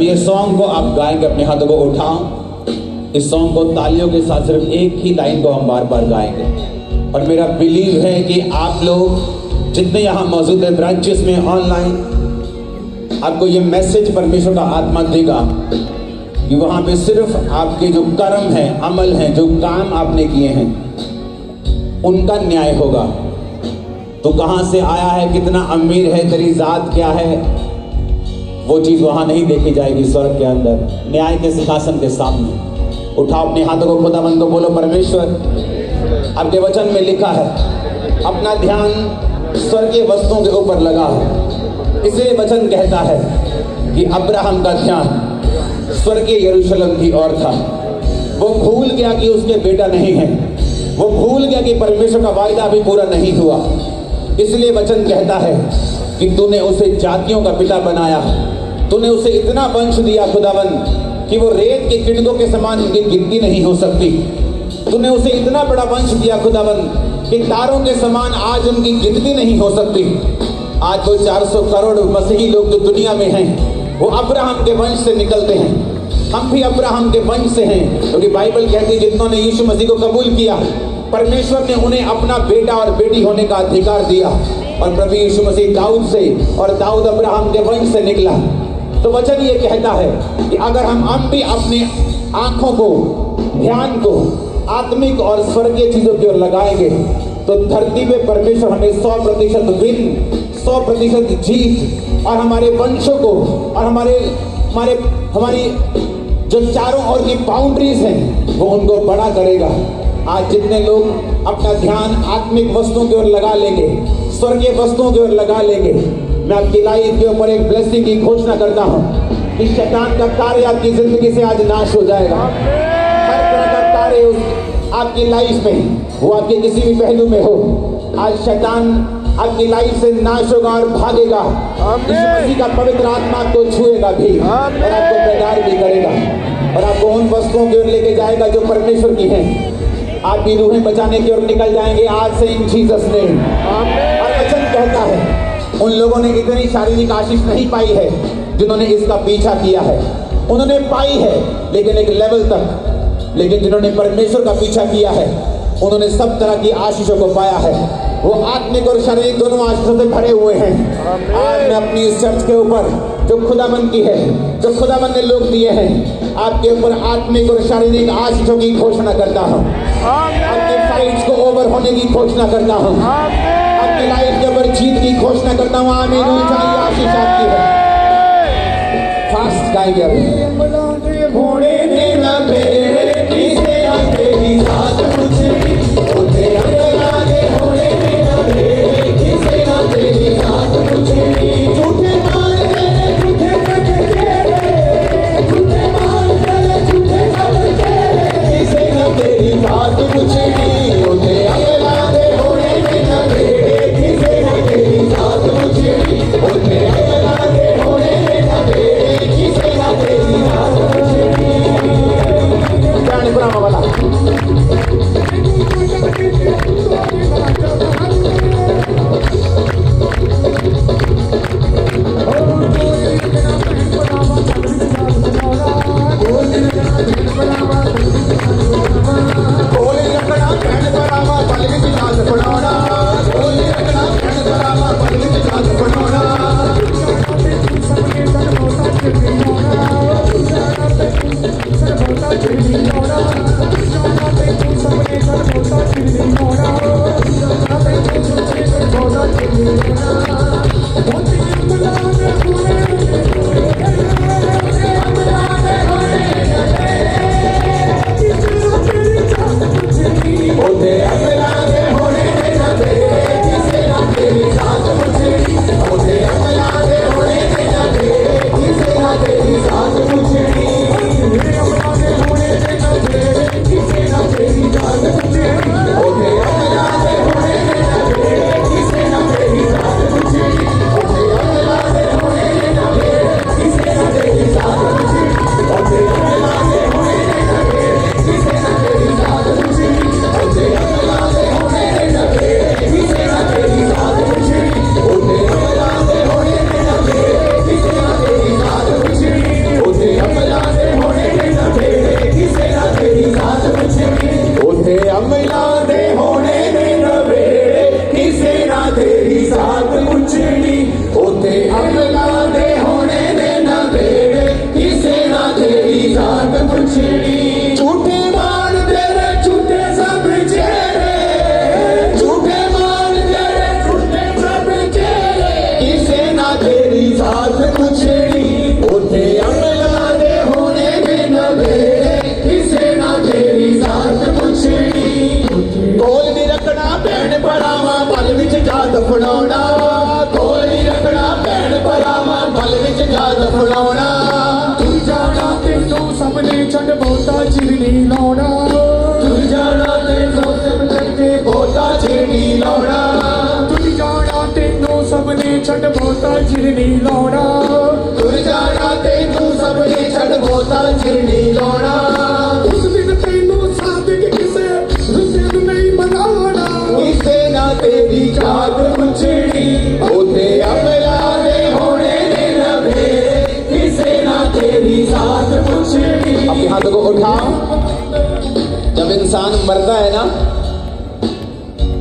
जब ये सॉन्ग को आप गाएंगे, अपने हाथों को उठाओ, इस सॉन्ग को तालियों के साथ सिर्फ एक ही लाइन को हम बार बार गाएंगे। और मेरा बिलीव है कि आप लोग जितने यहाँ मौजूद हैं ब्रांचेस में, ऑनलाइन, आपको ये मैसेज परमेश्वर का आत्मा देगा कि वहाँ पे सिर्फ आपके जो कर्म हैं, अमल हैं, जो काम आपने किए हैं, उनका न्याय होगा। तो कहाँ से आया है, कितना अमीर है, तेरी जात क्या है, वो चीज़ वहाँ नहीं देखी जाएगी। स्वर्ग के अंदर न्याय के सिंहासन के सामने उठाओ अपने हाथों को, खुदावंद को बोलो, परमेश्वर आपके वचन में लिखा है अपना ध्यान स्वर्गीय वस्तुओं के ऊपर लगा है। इसलिए वचन कहता है कि अब्राहम का ध्यान स्वर्गीय यरूशलेम की ओर था। वो भूल गया कि उसके बेटा नहीं है, वो भूल गया कि परमेश्वर का वायदा अभी पूरा नहीं हुआ। इसलिए वचन कहता है कि तूने उसे जातियों का पिता बनाया, तूने उसे इतना वंश दिया खुदावन कि वो रेत के किड़कों के समान उनकी गिनती नहीं हो सकती। तूने उसे इतना बड़ा वंश दिया खुदावन कि तारों के समान आज उनकी गिनती नहीं हो सकती। आज वो 400 करोड़ मसीही लोग जो दुनिया में हैं, वो अब्राहम के वंश से निकलते हैं। हम भी अब्राहम के वंश से हैं, क्योंकि बाइबल कहती है जिन्होंने यीशु मसीह को कबूल किया, परमेश्वर ने उन्हें अपना बेटा और बेटी होने का अधिकार दिया। और प्रभु यीशु मसीह दाऊद से, और दाऊद अब्राहम के वंश से निकला। तो वचन ये कहता है कि अगर हम भी अपने आंखों को, ध्यान को आत्मिक और स्वर्गीय चीजों की ओर लगाएंगे, तो धरती पे परमेश्वर हमें 100% विन, 100% जीत, और हमारे वंशों को और हमारी जो चारों ओर की बाउंड्रीज हैं, वो उनको बड़ा करेगा। आज जितने लोग अपना ध्यान आत्मिक वस्तुओं की ओर लगा लेंगे, स्वर्गीय वस्तुओं की ओर लगा लेंगे, मैं आपकी लाइफ के ऊपर एक ब्लेसिंग की घोषणा करता हूँ कि शैतान का कार्य आपकी जिंदगी से आज नाश हो जाएगा। हर तरह का कार्य आपकी लाइफ में, वो आपके किसी भी पहलू में हो, आज शैतान आपकी लाइफ से नाश होगा और भागेगा। यीशु मसीह का पवित्र आत्मा आपको छुएगा भी और आपको बेदार भी करेगा, और आपको उन वस्तुओं की ओर लेके जाएगा जो परमेश्वर की हैं। आपकी रूहें बचाने की ओर निकल जाएंगे आज से, इन जीसस नेम। और वचन कहता है उन लोगों ने इतनी शारीरिक आशीष नहीं पाई है जिन्होंने इसका पीछा किया है। उन्होंने पाई है लेकिन एक लेवल तक, लेकिन जिन्होंने परमेश्वर का पीछा किया है उन्होंने सब तरह की आशीषों को पाया है। वो आत्मिक और शारीरिक दोनों आशीषों से भरे हुए हैं। आज मैं अपनी इस चर्च के ऊपर जो खुदाबंद की है, जो खुदाबंद ने लोग दिए हैं, आपके ऊपर आत्मिक और शारीरिक आशीषों की घोषणा करता हूँ। आपके फाइट्स को ओवर होने की घोषणा करता हूँ। आपकी लाइफ के ऊपर जीत की घोषणा करता हूँ। आमीन। आशीष आपकी है। फास्ट गाएंगे अभी। घोड़े तेरा बेड़े किसे तेरी जात पूछेगी, उठे अंगलागे घोड़े तेरा बेड़े किसे ना तेरी जात पूछेगी। झूठे मार तेरे झूठे सच तेरे, झूठे मार तेरे झूठे सच तेरे, किसे ना तेरी जात पूछेगी। उठे अंगलागे घोड़े तेरा बेड़े किसे ना तेरी जात पूछेगी, उठे अंगलागे घोड़े तेरा बेड़े किसे ना तेरी जात पूछेगी। वाला तेरी साथ पुछड़ी उथे अमला दे होने ने ना भेड़ किसे ना तेरी साथ पुछड़ी झूठे मान तेरे झूठे सब चेहरे झूठे मान तेरे झूठे सब चेहरे किसे ना तेरी साथ पुछड़ी उथे अमला दे होने ने ना भेड़ किसे ना तेरी साथ पुछड़ी कोल नहीं रखना भैन भरावा पल विच जा दफनाउणा कोल नहीं रखना भैन भरावा पल विच जा दफनाउणा तू जाना तेनू सबने छड़ बहुता चिर नहीं लाउणा तू जाना तेनू सबने बहुता चिर नहीं लाउणा तू जाना तेनू सबने छड़ बहुता चिर नहीं लाउणा तू जाना तेनू सबने छड़ बहुता चिर नहीं लाउणा उस दिन तेनू सादिक किसे रुसे नहीं मनाना किसे ना तेरी जात पुछड़ी उथे अमला दे होने ने न भेड़ किसे ना तेरी जात पुछड़ी। अपने हाथों को उठाओ। जब इंसान मरता है ना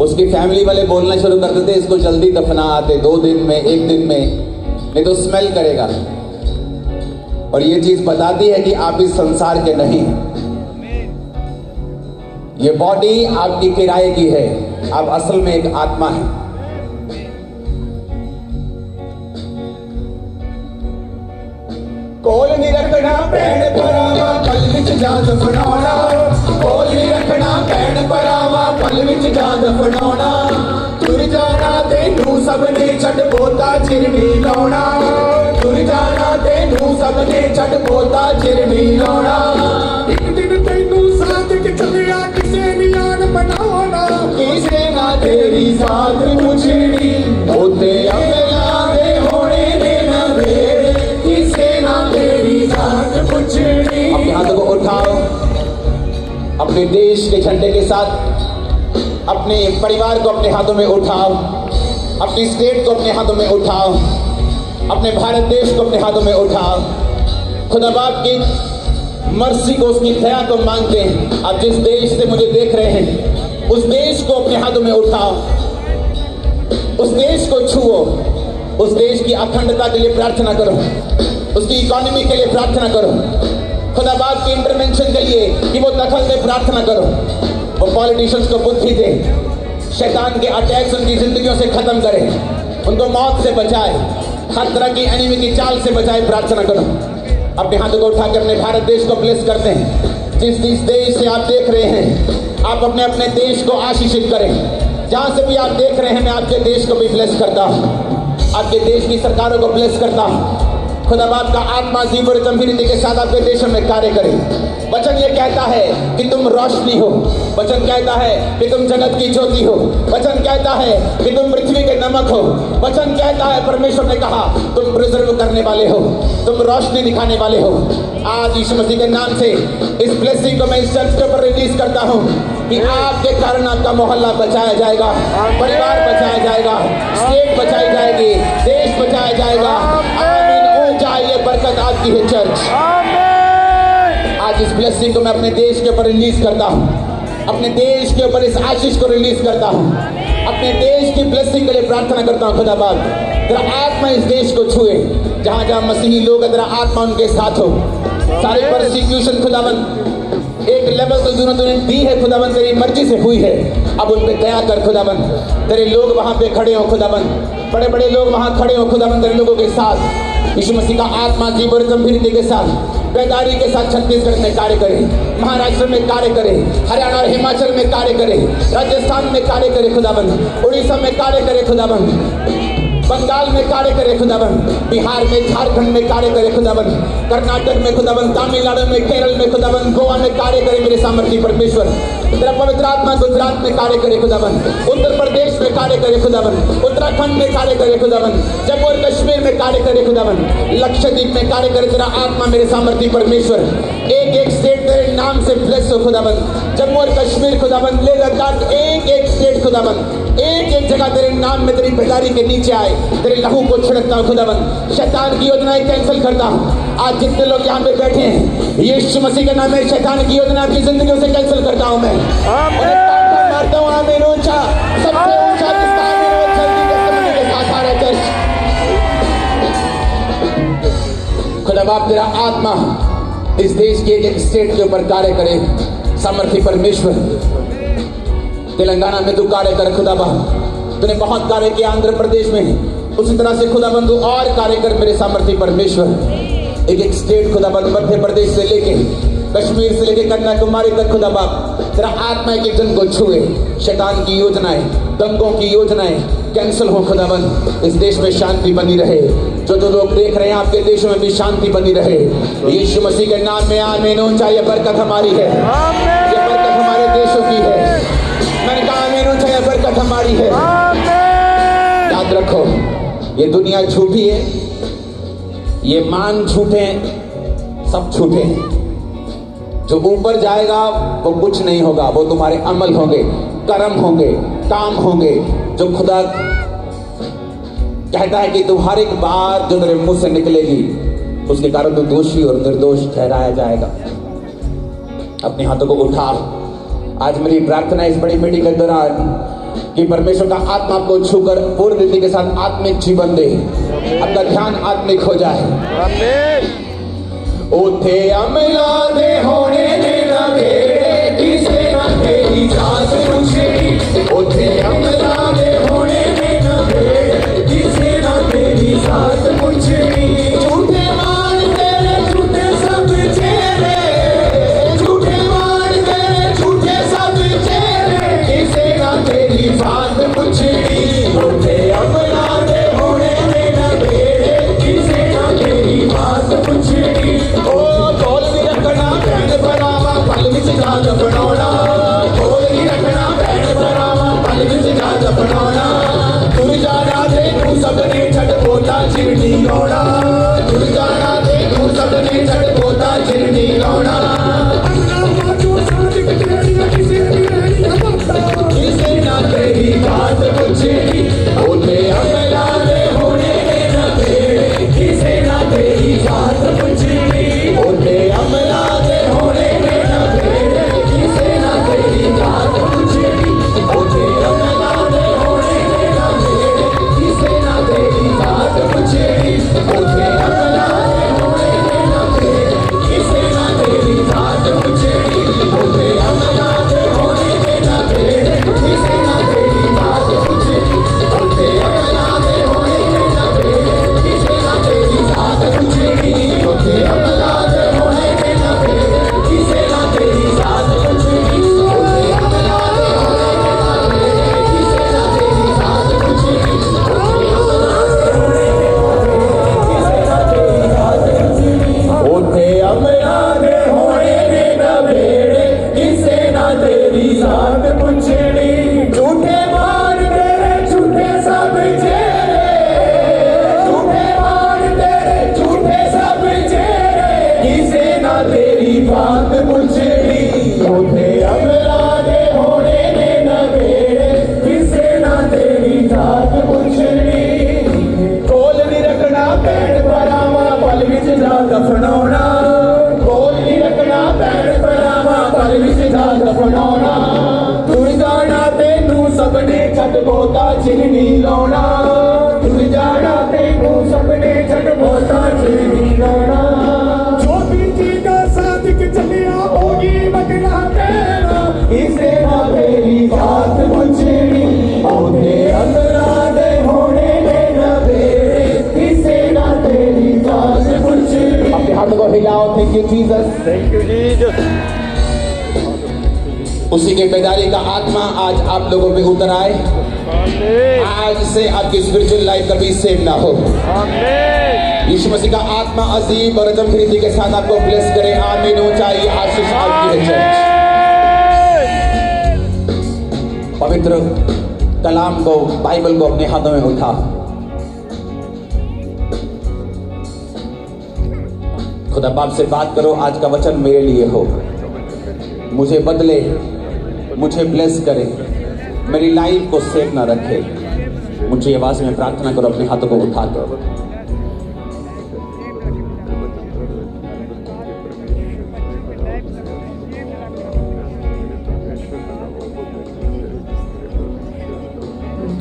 उसकी फैमिली वाले बोलना शुरू कर देते इसको जल्दी दफना आते 2 दिन में 1 दिन में नहीं तो स्मेल करेगा और ये चीज बताती है कि आप इस संसार के नहीं। ये बॉडी आपकी किराए की है आप असल में एक आत्मा है। कोल नहीं रखना भैन भरावा पल विच जा दफनाउणा कोल नहीं रखना भैन भरावा पल विच जा दफनाउणा तुर जाना तेनू सबने छड़ बहुता चिर नहीं लाउणा तुर जाना तेनू सबने छड़ बहुता चिर नहीं लाउणा एक दिन तेनू सादिक चलिया किसे नी आन बनाउणा किसे ना तेरी साथ पुछड़ी उथे अमला दे होने ने ना भेड़ किसे ना तेरी साथ पुछड़ी। अपने हाथों को उठाओ। अपने देश के झंडे के साथ अपने परिवार को अपने हाथों में उठाओ। अपनी स्टेट को अपने हाथों में उठाओ। अपने भारत देश को अपने हाथों में उठाओ। खुदा बाप की मर्सी को उसकी दया को मांगते हैं। आप जिस देश से मुझे देख रहे हैं उस देश को अपने हाथों में उठाओ। उस देश को छुओ। उस देश की अखंडता के लिए प्रार्थना करो। उसकी इकोनॉमी के लिए प्रार्थना करो। खुदा बाप की इंटरवेंशन के लिए कि वो दखल दे प्रार्थना करो। वो पॉलिटिशियंस को बुद्धि दे। शैतान के अटैक्स उनकी जिंदगियों से खत्म करे। उनको मौत से बचाए। हर तरह की एनिमी की चाल से बचाए। प्रार्थना करो। अपने हाथों को उठाकर अपने भारत देश को ब्लेस करते हैं। जिस देश से आप देख रहे हैं आप अपने अपने देश को आशीषित करें। जहां से भी आप देख रहे हैं मैं आपके देश को भी ब्लेस करता हूं। आपके देश की सरकारों को ब्लेस करता हूं। खुदा बाप का आत्मा जीव और गंभीरता के साथ आपके देशों में कार्य करे। वचन ये कहता है कि तुम रोशनी हो। वचन कहता है कि तुम जगत की ज्योति हो। वचन कहता है कि तुम पृथ्वी के नमक हो। वचन कहता है परमेश्वर ने कहा तुम प्रिजर्व करने वाले हो। तुम रोशनी दिखाने वाले हो। आज यीशु मसीह के नाम से इस ब्लेसिंग को मैं इस चर्च के ऊपर रिलीज करता हूँ कि आपके कारण आपका मोहल्ला बचाया जाएगा। परिवार बचाया जाएगा। स्टेट बचाई जाएगी। देश बचाया जाएगा। ये बरकत आपकी है चर्च। आज इस ब्लेसिंग को मैं अपने देश के ऊपर रिलीज करता हूँ। अपने देश के ऊपर इस आशीष को रिलीज करता हूँ। अपने देश की ब्लेसिंग के लिए प्रार्थना करता हूँ। खुदा बाप तेरा आत्मा इस देश को छुए। जहां जहां मसीही लोग तेरा आत्मा उनके साथ हो। सारे परसिक्यूशन खुदाबंद एक लेवल तो दोनों तूने दी है खुदाबंद तेरी मर्जी से हुई है। अब उन पे दया कर खुदाबंद। तेरे लोग वहां पे खड़े हो खुदाबंद। बड़े बड़े लोग वहां खड़े हो खुदाबंद तेरे लोगों के साथ। यीशु मसीह का आत्मा जीव और गंभीरता के साथ बेदारी के साथ छत्तीसगढ़ में कार्य करे। महाराष्ट्र में कार्य करे। हरियाणा और हिमाचल में कार्य करे। राजस्थान में कार्य करे खुदाबंद। उड़ीसा में कार्य करे खुदाबंद। बंगाल में कार्य करे खुदाबंद। बिहार में झारखंड में कार्य करे खुदाबंद। कर्नाटक में खुदाबंद। तमिलनाडु में केरल में खुदाबंद। गोवा में कार्य करे मेरे सामर्थी परमेश्वर। तेरा पवित्र आत्मा गुजरात में कार्य करे खुदाबंद। उत्तर प्रदेश में कार्य करे खुदाबंद। उत्तराखंड में कार्य करे खुदाबंद। जम्मू और कश्मीर में कार्य करे खुदाबंद। लक्षद्वीप में कार्य करे तेरा आत्मा मेरे सामर्थी परमेश्वर। एक एक स्टेट तेरे नाम से ब्लेस हो खुदाबंद। जम्मू और कश्मीर खुदाबंद ले लद्दाख एक एक स्टेट खुदाबंद एक एक जगह तेरे नाम में तेरी बेदारी के नीचे आए। तेरे लहू को छिड़कता हूँ खुदाबंद। शैतान की योजनाएं कैंसिल करता हूँ। आज जितने लोग यहाँ पे बैठे हैं यीशु मसीह के नाम में शैतान की योजना आपकी जिंदगियों से कैंसिल करता हूँ मैं। मारता हूँ आमीन ऊंचा सबसे ऊंचा जिसका आमीन हो जल्दी बाप तेरा आत्मा इस देश के एक स्टेट के ऊपर कार्य करे। सामर्थ्य परमेश्वर, तेलंगाना में तू कार्य कर खुदा बाप। तूने बहुत कार्य किया आंध्र प्रदेश में, उसी तरह से खुदा बंधु और कार्य कर मेरे सामर्थ्य परमेश्वर। एक एक स्टेट खुदा बंधु, मध्य प्रदेश से लेके कश्मीर से लेके कन्याकुमारी तक खुदा बाप तेरा आत्मा एक एक जन को छुए। शैतान की योजनाएं, दंगों की योजनाएं कैंसिल हो खुदा बंद। इस देश में शांति बनी रहे। जो लोग देख रहे हैं आपके देशों में भी शांति बनी रहे। यीशु मसीह के नाम में आमीन। ऊंचा ये बरकत हमारी है, ये बरकत हमारे देशों की है। मैंने कहा आमीन, ऊंचा ये बरकत हमारी है। याद रखो ये दुनिया झूठी है, ये मान झूठे हैं, सब झूठे हैं। जो ऊपर जाएगा वो कुछ नहीं होगा, वो तुम्हारे अमल होंगे, कर्म होंगे, काम होंगे। जो खुदा कहता है कि तुम्हारी एक बात जो तेरे मुंह से निकलेगी उसके कारण तो दोषी और निर्दोष ठहराया जाएगा। अपने हाथों को उठा। आज मेरी प्रार्थना इस बड़ी मीटिंग के दौरान कि परमेश्वर का आत्मा को छूकर पूर्ण रीति के साथ आत्मिक जीवन दे, अपना ध्यान आत्मिक हो जाए। उठे अमला दे होने देना मेरे, किसे ना तेरी जात पूछेगी। उठे अमला दे होने देना मेरे, किसे ना तेरी जात पूछेगी। झूठे मान तेरे झूठे सब चेहरे, झूठे मान तेरे झूठे सब चेहरे, किसे ना तेरी जात पूछेगी। उठे अमला दे होने देना मेरे, किसे ना तेरी बात पूछेगी। कोल भी रखना भैन भरावा, पल विच जात बनाना। कोल भी रखना भैन भरावा, पल विच जात बनाना। तुर जाना दे तू सबने छट पोता चिरनी लौड़ा। तुर जाना दे तू सबने छट पोता चिरनी लौड़ा। किसे ना तेरी बात पूछेगी। ओते अमला दे होने देना तेरे, किसे ना तेरी बात पूछेगी। ओते अमला दे होने देना तेरे, किसे ना तेरी बात पूछेगी। ओते अमला दे होने देना तेरे, किसे ना तेरी बात पूछेगी। ओते अमला दे होने देना तेरे, किसे ना तेरी बात पूछेगी। ओते अमला दे होने देना तेरे, किसे ना तेरी बात पूछेगी। ओते अमला दे होने देना तेरे, किसे ना तेरी बात पूछेगी। ओते अमला दे होने देना तेरे, किसे ना तेरी बात पूछेगी। ओते अमला दे होने देना तेरे, किसे ना तेरी बात पूछेगी। ओते अमला दे होने देना तेरे, किसे ना तेरी बात पूछेगी। झूठे मान तेरे झूठे सब चेहरे, झूठे मान तेरे झूठे सब चेहरे, किसे ना तेरी बात पूछेगी। झूठे अमला दे होने देना मेरे, किसे ना तेरी बात पूछेगी। कोल नहीं रखना भैन भरावा, पल विच जा दफनाउणा। कोल नहीं रखना भैन भरावा, पल विच जा दफनाउणा। तुर जाना तेनू सबने छट पोता चिरनी लाउणा। तुर जाना तेनू सबने छट पोता चिरनी लाउणा। जो भी चीज़ा सादिक चलिया होगी बदला तेरा, इसे ना तेरी बात पूछेगी। ओते अमला दे होने देना तेरे, किसे ना तेरी बात पूछेगी। अपने हाथों को हिलाओ। Thank you Jesus, thank you Jesus. उसी के बेदारी का आत्मा आज आप लोगों पे उतर आए। आज से आपकी स्पिरिचुअल लाइफ कभी सेव ना हो। यीशु मसीह का आत्मा अजीब और अजब रीति के साथ आपको ब्लेस करे। आमीन। ऊंचाई आशीष आपकी है चर्च। पवित्र कलाम को, बाइबल को अपने हाथों में उठा। खुदा बाप से बात करो, आज का वचन मेरे लिए हो, मुझे बदले, मुझे ब्लेस करे, मेरी लाइफ को सेफ ना रखे। मुझे आवाज में प्रार्थना करो, अपने हाथों को उठा दो।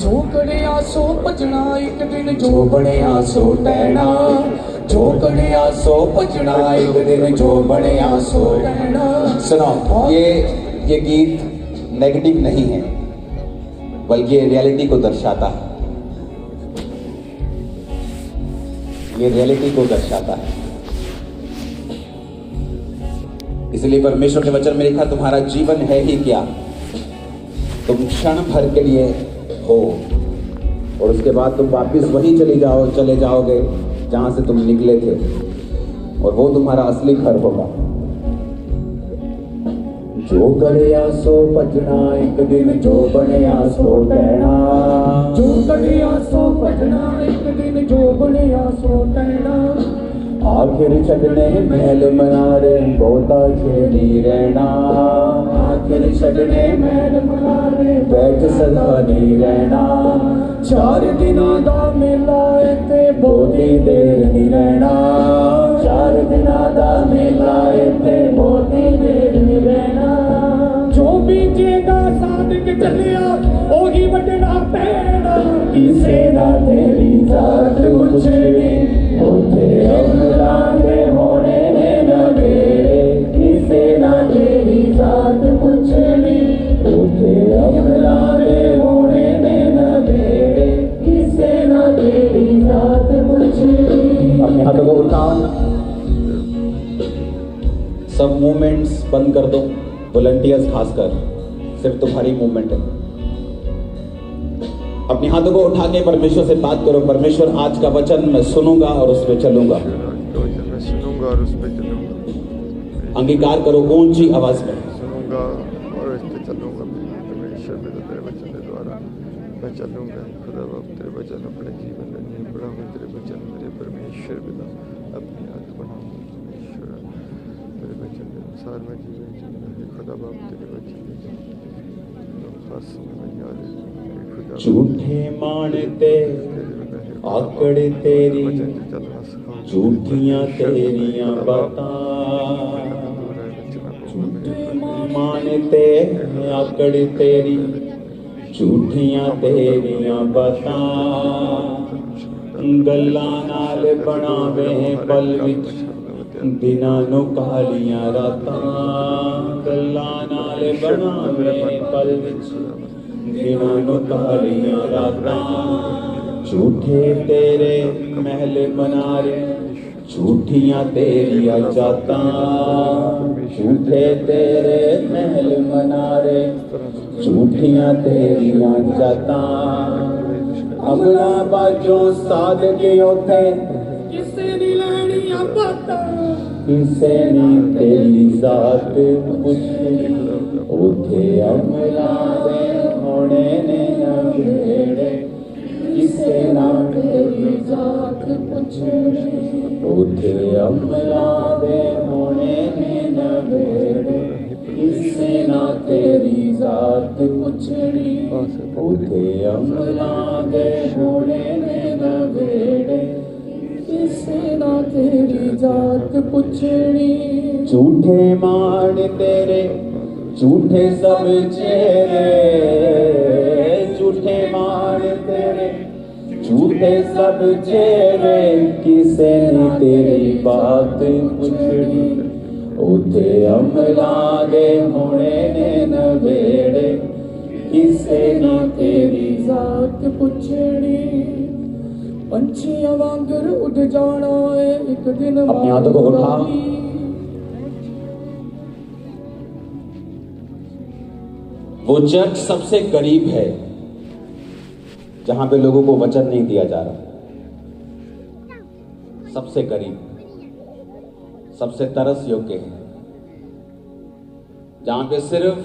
जो कड़िया सो भजना, एक दिन जो बड़िया सो टहना। जो कड़िया सो बजना एक दिन जो बनिया सो रहना। सुनो, ये गीत नेगेटिव नहीं है, बल्कि ये रियलिटी को दर्शाता है। ये रियलिटी को दर्शाता है। इसलिए परमेश्वर के वचन में लिखा, तुम्हारा जीवन है ही क्या, तुम क्षण भर के लिए हो, और उसके बाद तुम वापिस वहीं चले जाओगे जहां से तुम निकले थे, और वो तुम्हारा असली घर होगा। जो कड़िया सो बजना एक दिन जो बनिया सो कहना। जो कड़िया सो बजना एक दिन जो बनिया सो कहना। आखिर छड़ने महल मनारे बहुता खेली रहना। आखिर छड़ने महल मनारे बैठ सदा नहीं रहना। 4 दिना दा मेला ते बहुती देर नहीं रहना। 4 दिना दा मेला ते बहुती देर नहीं रहना। जो बीजेगा सादिक चलिया ओही बटना पैना। किसे ना तेरी जात पुछनी उठे अमलाने होने ने नवेरे। किसे ना तेरी जात पुछनी उठे अमलाने होने ने नवेरे। किसे ना तेरी जात पुछनी। अपने हाथों को उठाओ, सब मूवमेंट्स बंद कर दो, वॉलंटियर्स खासकर, सिर्फ तुम्हारी मूवमेंट है। अपने हाथों को उठा के परमेश्वर से बात करो, परमेश्वर आज का वचन मैं सुनूंगा और उस पर चलूंगा। अंगीकार करो ऊंची आवाज में। सुनूंगा और इस पे चलूंगा। परमेश्वर पिता तेरे वचन के द्वारा मैं चलूंगा। खुदा बाप तेरे वचन अपने जीवन में नहीं पड़ा मैं तेरे वचन मेरे परमेश्वर पिता अपनी आत्मा बनाऊंगा। परमेश्वर तेरे वचन के अनुसार मैं जीवन जीऊंगा। खुदा बाप तेरे वचन खास में याद झूठे मानते आकड़ तेरी, झूठियां तेरियां बातां। मानते आकड़ तेरी, झूठियां तेरियां बातां। गल्लां नाल बनावे पल विच दिनां नूं कालियां रातां। गल्लां नाल बनावे पल विच दिनां नूं कालियां रातां। झूठे तेरे महल मनारे, झूठियां तेरियां जातां। झूठे तेरे महल मनारे, झूठियां तेरियां जातां। अमला बाजों साध के उठे किसे नी लैनियां बातां। किसे नी तेरी जात पुछनी उठे अमला दे होने ने नवेड़े। किसे ना तेरी जात पुछनी उठे अमला दे होने ने नवेड़े। किसे ना तेरी जात पुछनी उठे अमला दे होने ने नवेड़े। किसे ना तेरी जात पुछनी। झूठे मान तेरे झूठे सब चेहरे। झूठे मान तेरे झूठे सब चेहरे। किसे ने तेरी बात पुछनी उठे अमला दे होने ने नवेड़े। किसे ने तेरी जात पुछनी। पंछियां वांगर उड़ जाना है एक दिन। अपने हाथों को उठा। वो चर्च सबसे करीब है जहां पे लोगों को वचन नहीं दिया जा रहा। सबसे करीब, सबसे तरस योग्य है, जहां पे सिर्फ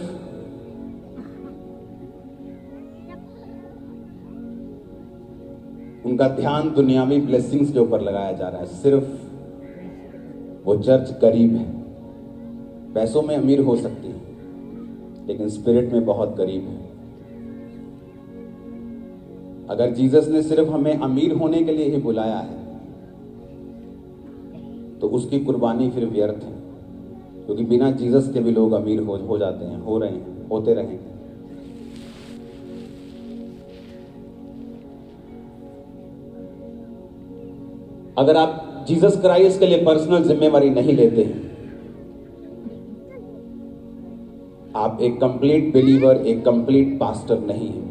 उनका ध्यान दुनियावी ब्लेसिंग्स के ऊपर लगाया जा रहा है। सिर्फ वो चर्च करीब है। पैसों में अमीर हो सकती है लेकिन स्पिरिट में बहुत करीब है। अगर जीसस ने सिर्फ हमें अमीर होने के लिए ही बुलाया है तो उसकी कुर्बानी फिर व्यर्थ है, क्योंकि बिना जीसस के भी लोग अमीर हो जाते हैं, हो रहे हैं, होते रहेंगे। अगर आप जीसस क्राइस्ट के लिए पर्सनल जिम्मेवारी नहीं लेते हैं, आप एक कंप्लीट बिलीवर, एक कंप्लीट पास्टर नहीं है।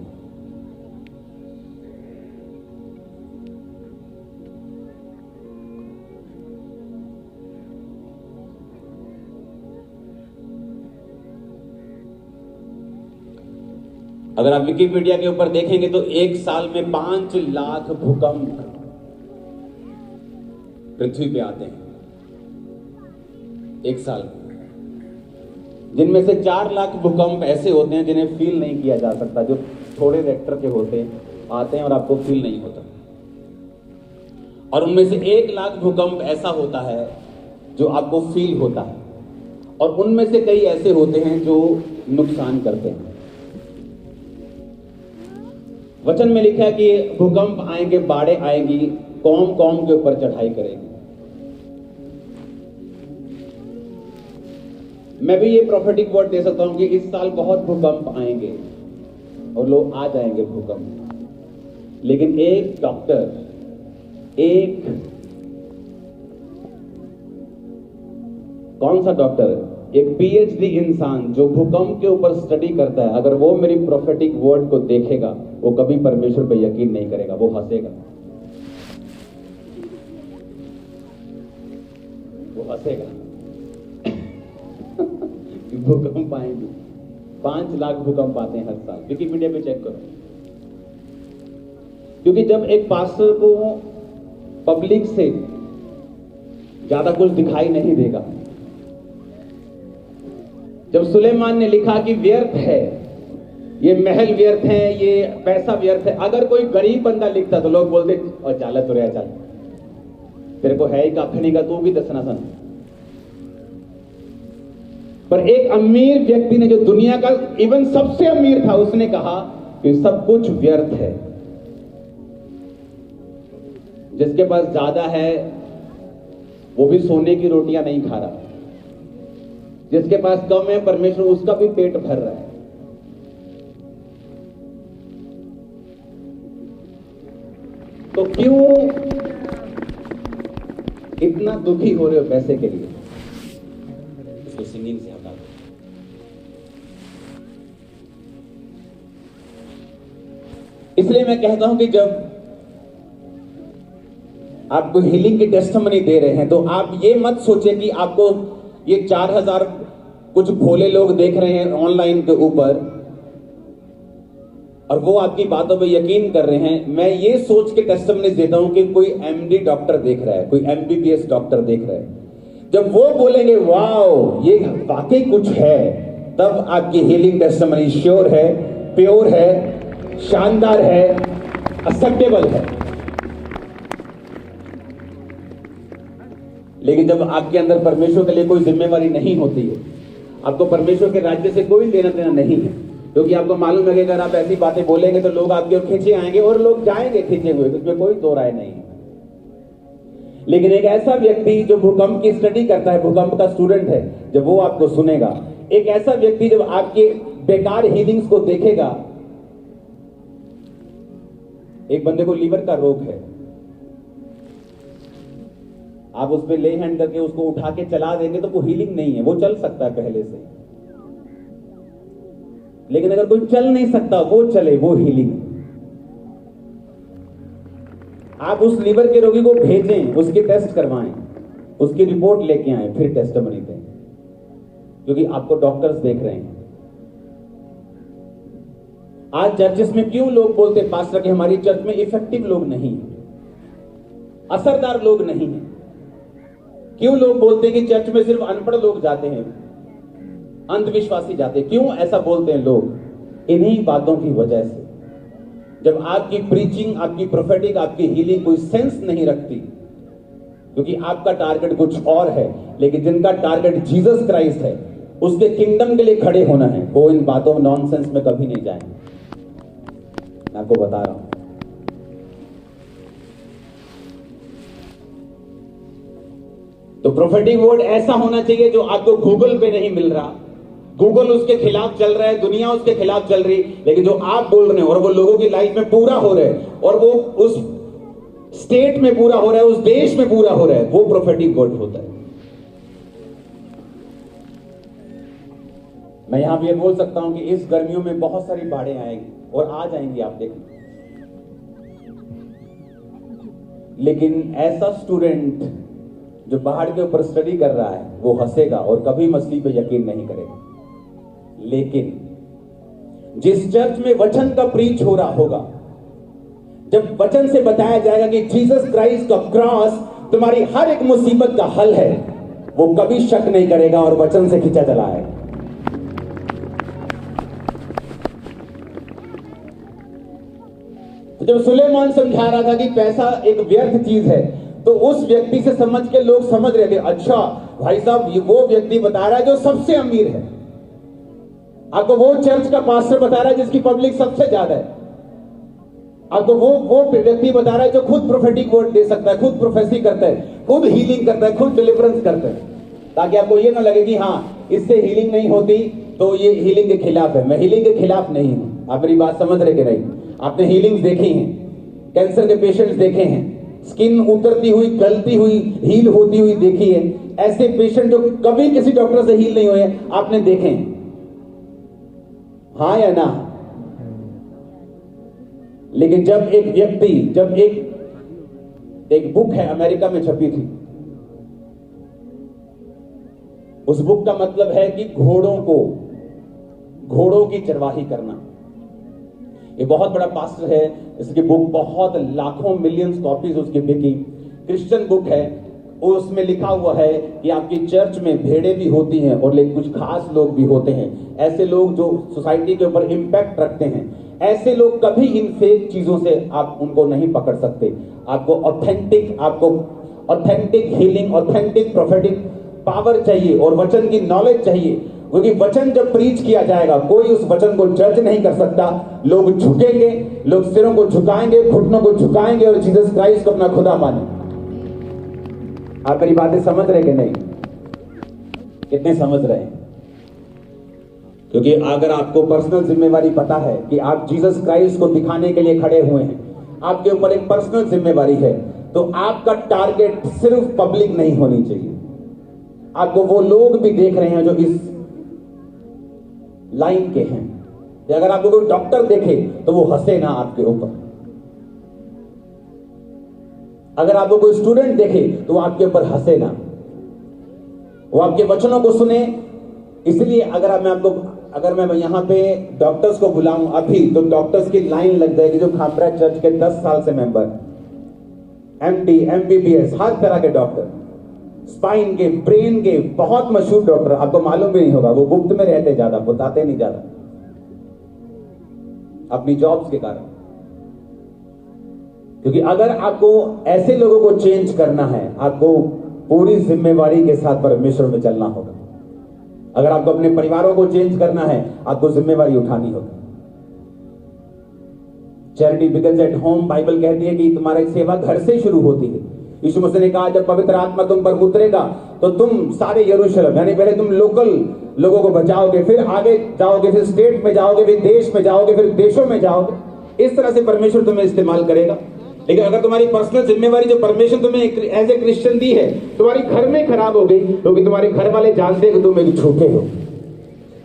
अगर आप विकिपीडिया के ऊपर देखेंगे तो एक साल में 5 लाख भूकंप पृथ्वी पे आते हैं एक साल में, जिनमें से 4 लाख भूकंप ऐसे होते हैं जिन्हें फील नहीं किया जा सकता, जो थोड़े रेक्टर के होते हैं, आते हैं और आपको फील नहीं होता। और उनमें से 1 लाख भूकंप ऐसा होता है जो आपको फील होता है, और उनमें से कई ऐसे होते हैं जो नुकसान करते हैं। वचन में लिखा है कि भूकंप आएंगे, बाढ़ें आएंगी, कौम कौम के ऊपर चढ़ाई करेगी। मैं भी ये प्रोफेटिक वर्ड दे सकता हूं कि इस साल बहुत भूकंप आएंगे और लोग आ जाएंगे भूकंप, लेकिन एक डॉक्टर, एक कौन सा डॉक्टर, एक पीएचडी इंसान जो भूकंप के ऊपर स्टडी करता है, अगर वो मेरी प्रोफेटिक वर्ड को देखेगा, वो कभी परमेश्वर पे यकीन नहीं करेगा, वो हंसेगा, वो हंसेगा। भूकंप आएंगे, 5 लाख भूकंप आते हैं हर साल, विकिपीडिया पे चेक करो। क्योंकि जब एक पास्टर को पब्लिक से ज्यादा कुछ दिखाई नहीं देगा, जब सुलेमान ने लिखा कि व्यर्थ है, ये महल व्यर्थ है, ये पैसा व्यर्थ है, अगर कोई गरीब बंदा लिखता तो लोग बोलते और चाल तो रहा, चल तेरे को है ही कखनी का, तू भी दसना सन। पर एक अमीर व्यक्ति ने, जो दुनिया का इवन सबसे अमीर था, उसने कहा कि सब कुछ व्यर्थ है। जिसके पास ज्यादा है वो भी सोने की रोटियां नहीं खा रहा, जिसके पास कम है परमेश्वर उसका भी पेट भर रहा है। तो क्यों इतना दुखी हो रहे हो पैसे के लिए? इसको सिंगिंग से हटा दो। इसलिए मैं कहता हूं कि जब आपको हीलिंग की टेस्टिमनी दे रहे हैं तो आप ये मत सोचे कि आपको ये 4000 कुछ भोले लोग देख रहे हैं ऑनलाइन के ऊपर और वो आपकी बातों पे यकीन कर रहे हैं। मैं ये सोच के टेस्टिमनी देता हूं कि कोई एमडी डॉक्टर देख रहा है, कोई एमबीबीएस डॉक्टर देख रहा है। जब वो बोलेंगे वाओ ये वाकई कुछ है, तब आपकी हीलिंग टेस्टिमनी श्योर है, प्योर है, शानदार है, एक्सेप्टेबल है। लेकिन जब आपके अंदर परमेश्वर के लिए कोई जिम्मेवारी नहीं होती है, आपको परमेश्वर के राज्य से कोई लेना देना नहीं है, क्योंकि आपको मालूम है कि अगर आप ऐसी बातें बोलेंगे तो लोग आपकी ओर खींचे आएंगे और लोग जाएंगे खींचे हुए, उसमें कोई दो राय नहीं है। लेकिन एक ऐसा व्यक्ति जो भूकंप की स्टडी करता है, भूकंप का स्टूडेंट है, जब वो आपको सुनेगा, एक ऐसा व्यक्ति जब आपके बेकार हीलिंग्स को देखेगा। एक बंदे को लीवर का रोग है, आप उस पर ले हैंड करके उसको उठा के चला देंगे तो वो हीलिंग नहीं है, वो चल सकता है पहले से। लेकिन अगर कोई चल नहीं सकता वो चले, वो हीलिंग है। आप उस लीवर के रोगी को भेजें, उसके टेस्ट करवाएं, उसकी रिपोर्ट लेके आए, फिर टेस्टिमनी दें, क्योंकि आपको डॉक्टर्स देख रहे हैं। आज चर्चेस में क्यों लोग बोलते हैं पास्टर कि हमारी चर्च में इफेक्टिव लोग नहीं है, असरदार लोग नहीं है? क्यों लोग बोलते हैं कि चर्च में सिर्फ अनपढ़ लोग जाते हैं, अंधविश्वासी जाते हैं? क्यों ऐसा बोलते हैं लोग? इन्हीं बातों की वजह से। जब आपकी प्रीचिंग, आपकी प्रोफेटिक, आपकी हीलिंग कोई सेंस नहीं रखती, क्योंकि आपका टारगेट कुछ और है, लेकिन जिनका टारगेट जीसस क्राइस्ट है, उसके किंगडम के लिए खड़े होना है, वो इन बातों में, नॉनसेंस में कभी नहीं जाएंगे। मैं आपको बता रहा हूं। तो प्रोफेटिक वर्ड ऐसा होना चाहिए जो आपको गूगल पे नहीं मिल रहा, गूगल उसके खिलाफ चल रहा है, दुनिया उसके खिलाफ चल रही, लेकिन जो आप बोल रहे हैं और वो लोगों की लाइफ में पूरा हो रहे हैं, और वो उस स्टेट में पूरा हो रहा है, उस देश में पूरा हो रहा है, वो प्रोफेटिक वर्ड होता है। मैं यहां भी ये बोल सकता हूं कि इस गर्मियों में बहुत सारी बाढ़ें आएंगी और आ जाएंगी, आप देखें। लेकिन ऐसा स्टूडेंट जो पहाड़ के ऊपर स्टडी कर रहा है वो हंसेगा और कभी मछली पे यकीन नहीं करेगा। लेकिन जिस चर्च में वचन का प्रीच हो रहा होगा, जब वचन से बताया जाएगा कि जीसस क्राइस्ट का क्रॉस तुम्हारी हर एक मुसीबत का हल है, वो कभी शक नहीं करेगा और वचन से खींचा चला है। तो जब सुलेमान समझा रहा था कि पैसा एक व्यर्थ चीज है, तो उस व्यक्ति से समझ के लोग समझ रहे थे, अच्छा भाई साहब ये वो व्यक्ति बता रहा है जो सबसे अमीर है, आपको वो चर्च का पास्टर बता रहा है जिसकी पब्लिक सबसे ज्यादा है, आपको वो व्यक्ति बता रहा है जो खुद प्रोफेटिक वर्ड दे सकता है, खुद प्रोफेसी करता है, खुद हीलिंग करता है, खुद डिलीवरेंस करता है, ताकि आपको ये ना लगे कि हाँ इससे हीलिंग नहीं होती तो ये हीलिंग के खिलाफ है। मैं हीलिंग के खिलाफ नहीं हूं। आप मेरी बात समझ रहे कि नहीं? आपने हीलिंग्स देखी हैं, कैंसर के पेशेंट्स देखे हैं, स्किन उतरती हुई, गलती हुई, हील होती हुई देखी है। ऐसे पेशेंट जो कभी किसी डॉक्टर से हील नहीं हुए आपने देखे हैं, हाँ या ना? लेकिन जब एक व्यक्ति, जब एक बुक है अमेरिका में छपी थी, उस बुक का मतलब है कि घोड़ों की चरवाही करना। ये बहुत बड़ा पास्टर है, इसकी बुक बहुत लाखों मिलियंस कॉपीज उसकी बिकी, क्रिश्चियन बुक है। उसमें लिखा हुआ है कि आपकी चर्च में भेड़ें भी होती हैं और लेकिन कुछ खास लोग भी होते हैं, ऐसे लोग जो सोसाइटी के ऊपर इंपैक्ट रखते हैं। ऐसे लोग कभी इन फेक चीजों से आप उनको नहीं पकड़ सकते। आपको authentic healing, authentic prophetic power चाहिए और वचन की नॉलेज चाहिए, क्योंकि वचन जब प्रीच किया जाएगा कोई उस वचन को जज नहीं कर सकता। लोग झुकेंगे, लोग सिरों को झुकाएंगे, घुटनों को झुकाएंगे और जीसस क्राइस्ट को अपना खुदा मानेंगे। आप मेरी बातें समझ रहे कि नहीं? कितने समझ रहे हैं? क्योंकि अगर आपको पर्सनल जिम्मेवारी पता है कि आप जीसस क्राइस्ट को दिखाने के लिए खड़े हुए हैं, आपके ऊपर एक पर्सनल जिम्मेवारी है, तो आपका टारगेट सिर्फ पब्लिक नहीं होनी चाहिए। आपको वो लोग भी देख रहे हैं जो इस लाइन के हैं। कि अगर आपको कोई डॉक्टर देखे तो वो हंसे ना आपके ऊपर, अगर आपको कोई स्टूडेंट देखे तो वो आपके ऊपर हंसे ना, वो आपके वचनों को सुने। इसलिए अगर मैं यहां पे डॉक्टर्स को बुलाऊं अभी, तो डॉक्टर्स की लाइन लग जाएगी जो खामरा चर्च के 10 साल से मेंबर, MD, MBBS, हर तरह के डॉक्टर, स्पाइन के, ब्रेन के बहुत मशहूर डॉक्टर। आपको मालूम भी नहीं होगा, वो गुप्त में रहते, ज्यादा बताते नहीं ज्यादा, अपनी जॉब्स के कारण। क्योंकि अगर आपको ऐसे लोगों को चेंज करना है, आपको पूरी जिम्मेवारी के साथ परमेश्वर में चलना होगा। अगर आपको अपने परिवारों को चेंज करना है, आपको जिम्मेवारी उठानी होगी। Charity begins at home, Bible कहती है कि तुम्हारी सेवा घर से शुरू होती है। यीशु मसीह ने कहा जब पवित्र आत्मा तुम पर उतरेगा तो तुम सारे यरूशलेम, यानी पहले तुम लोकल लोगों को बचाओगे, फिर आगे जाओगे, फिर स्टेट में जाओगे, फिर देश में जाओगे, फिर देशों में जाओगे। इस तरह से परमेश्वर तुम्हें इस्तेमाल करेगा। लेकिन अगर तुम्हारी पर्सनल जिम्मेवारी जो परमेश्वर तुम्हें एज ए क्रिश्चियन दी है, तुम्हारी घर में खराब हो गई, क्योंकि तुम्हारे घर वाले जानते हैं कि तुम एक झूठे हो,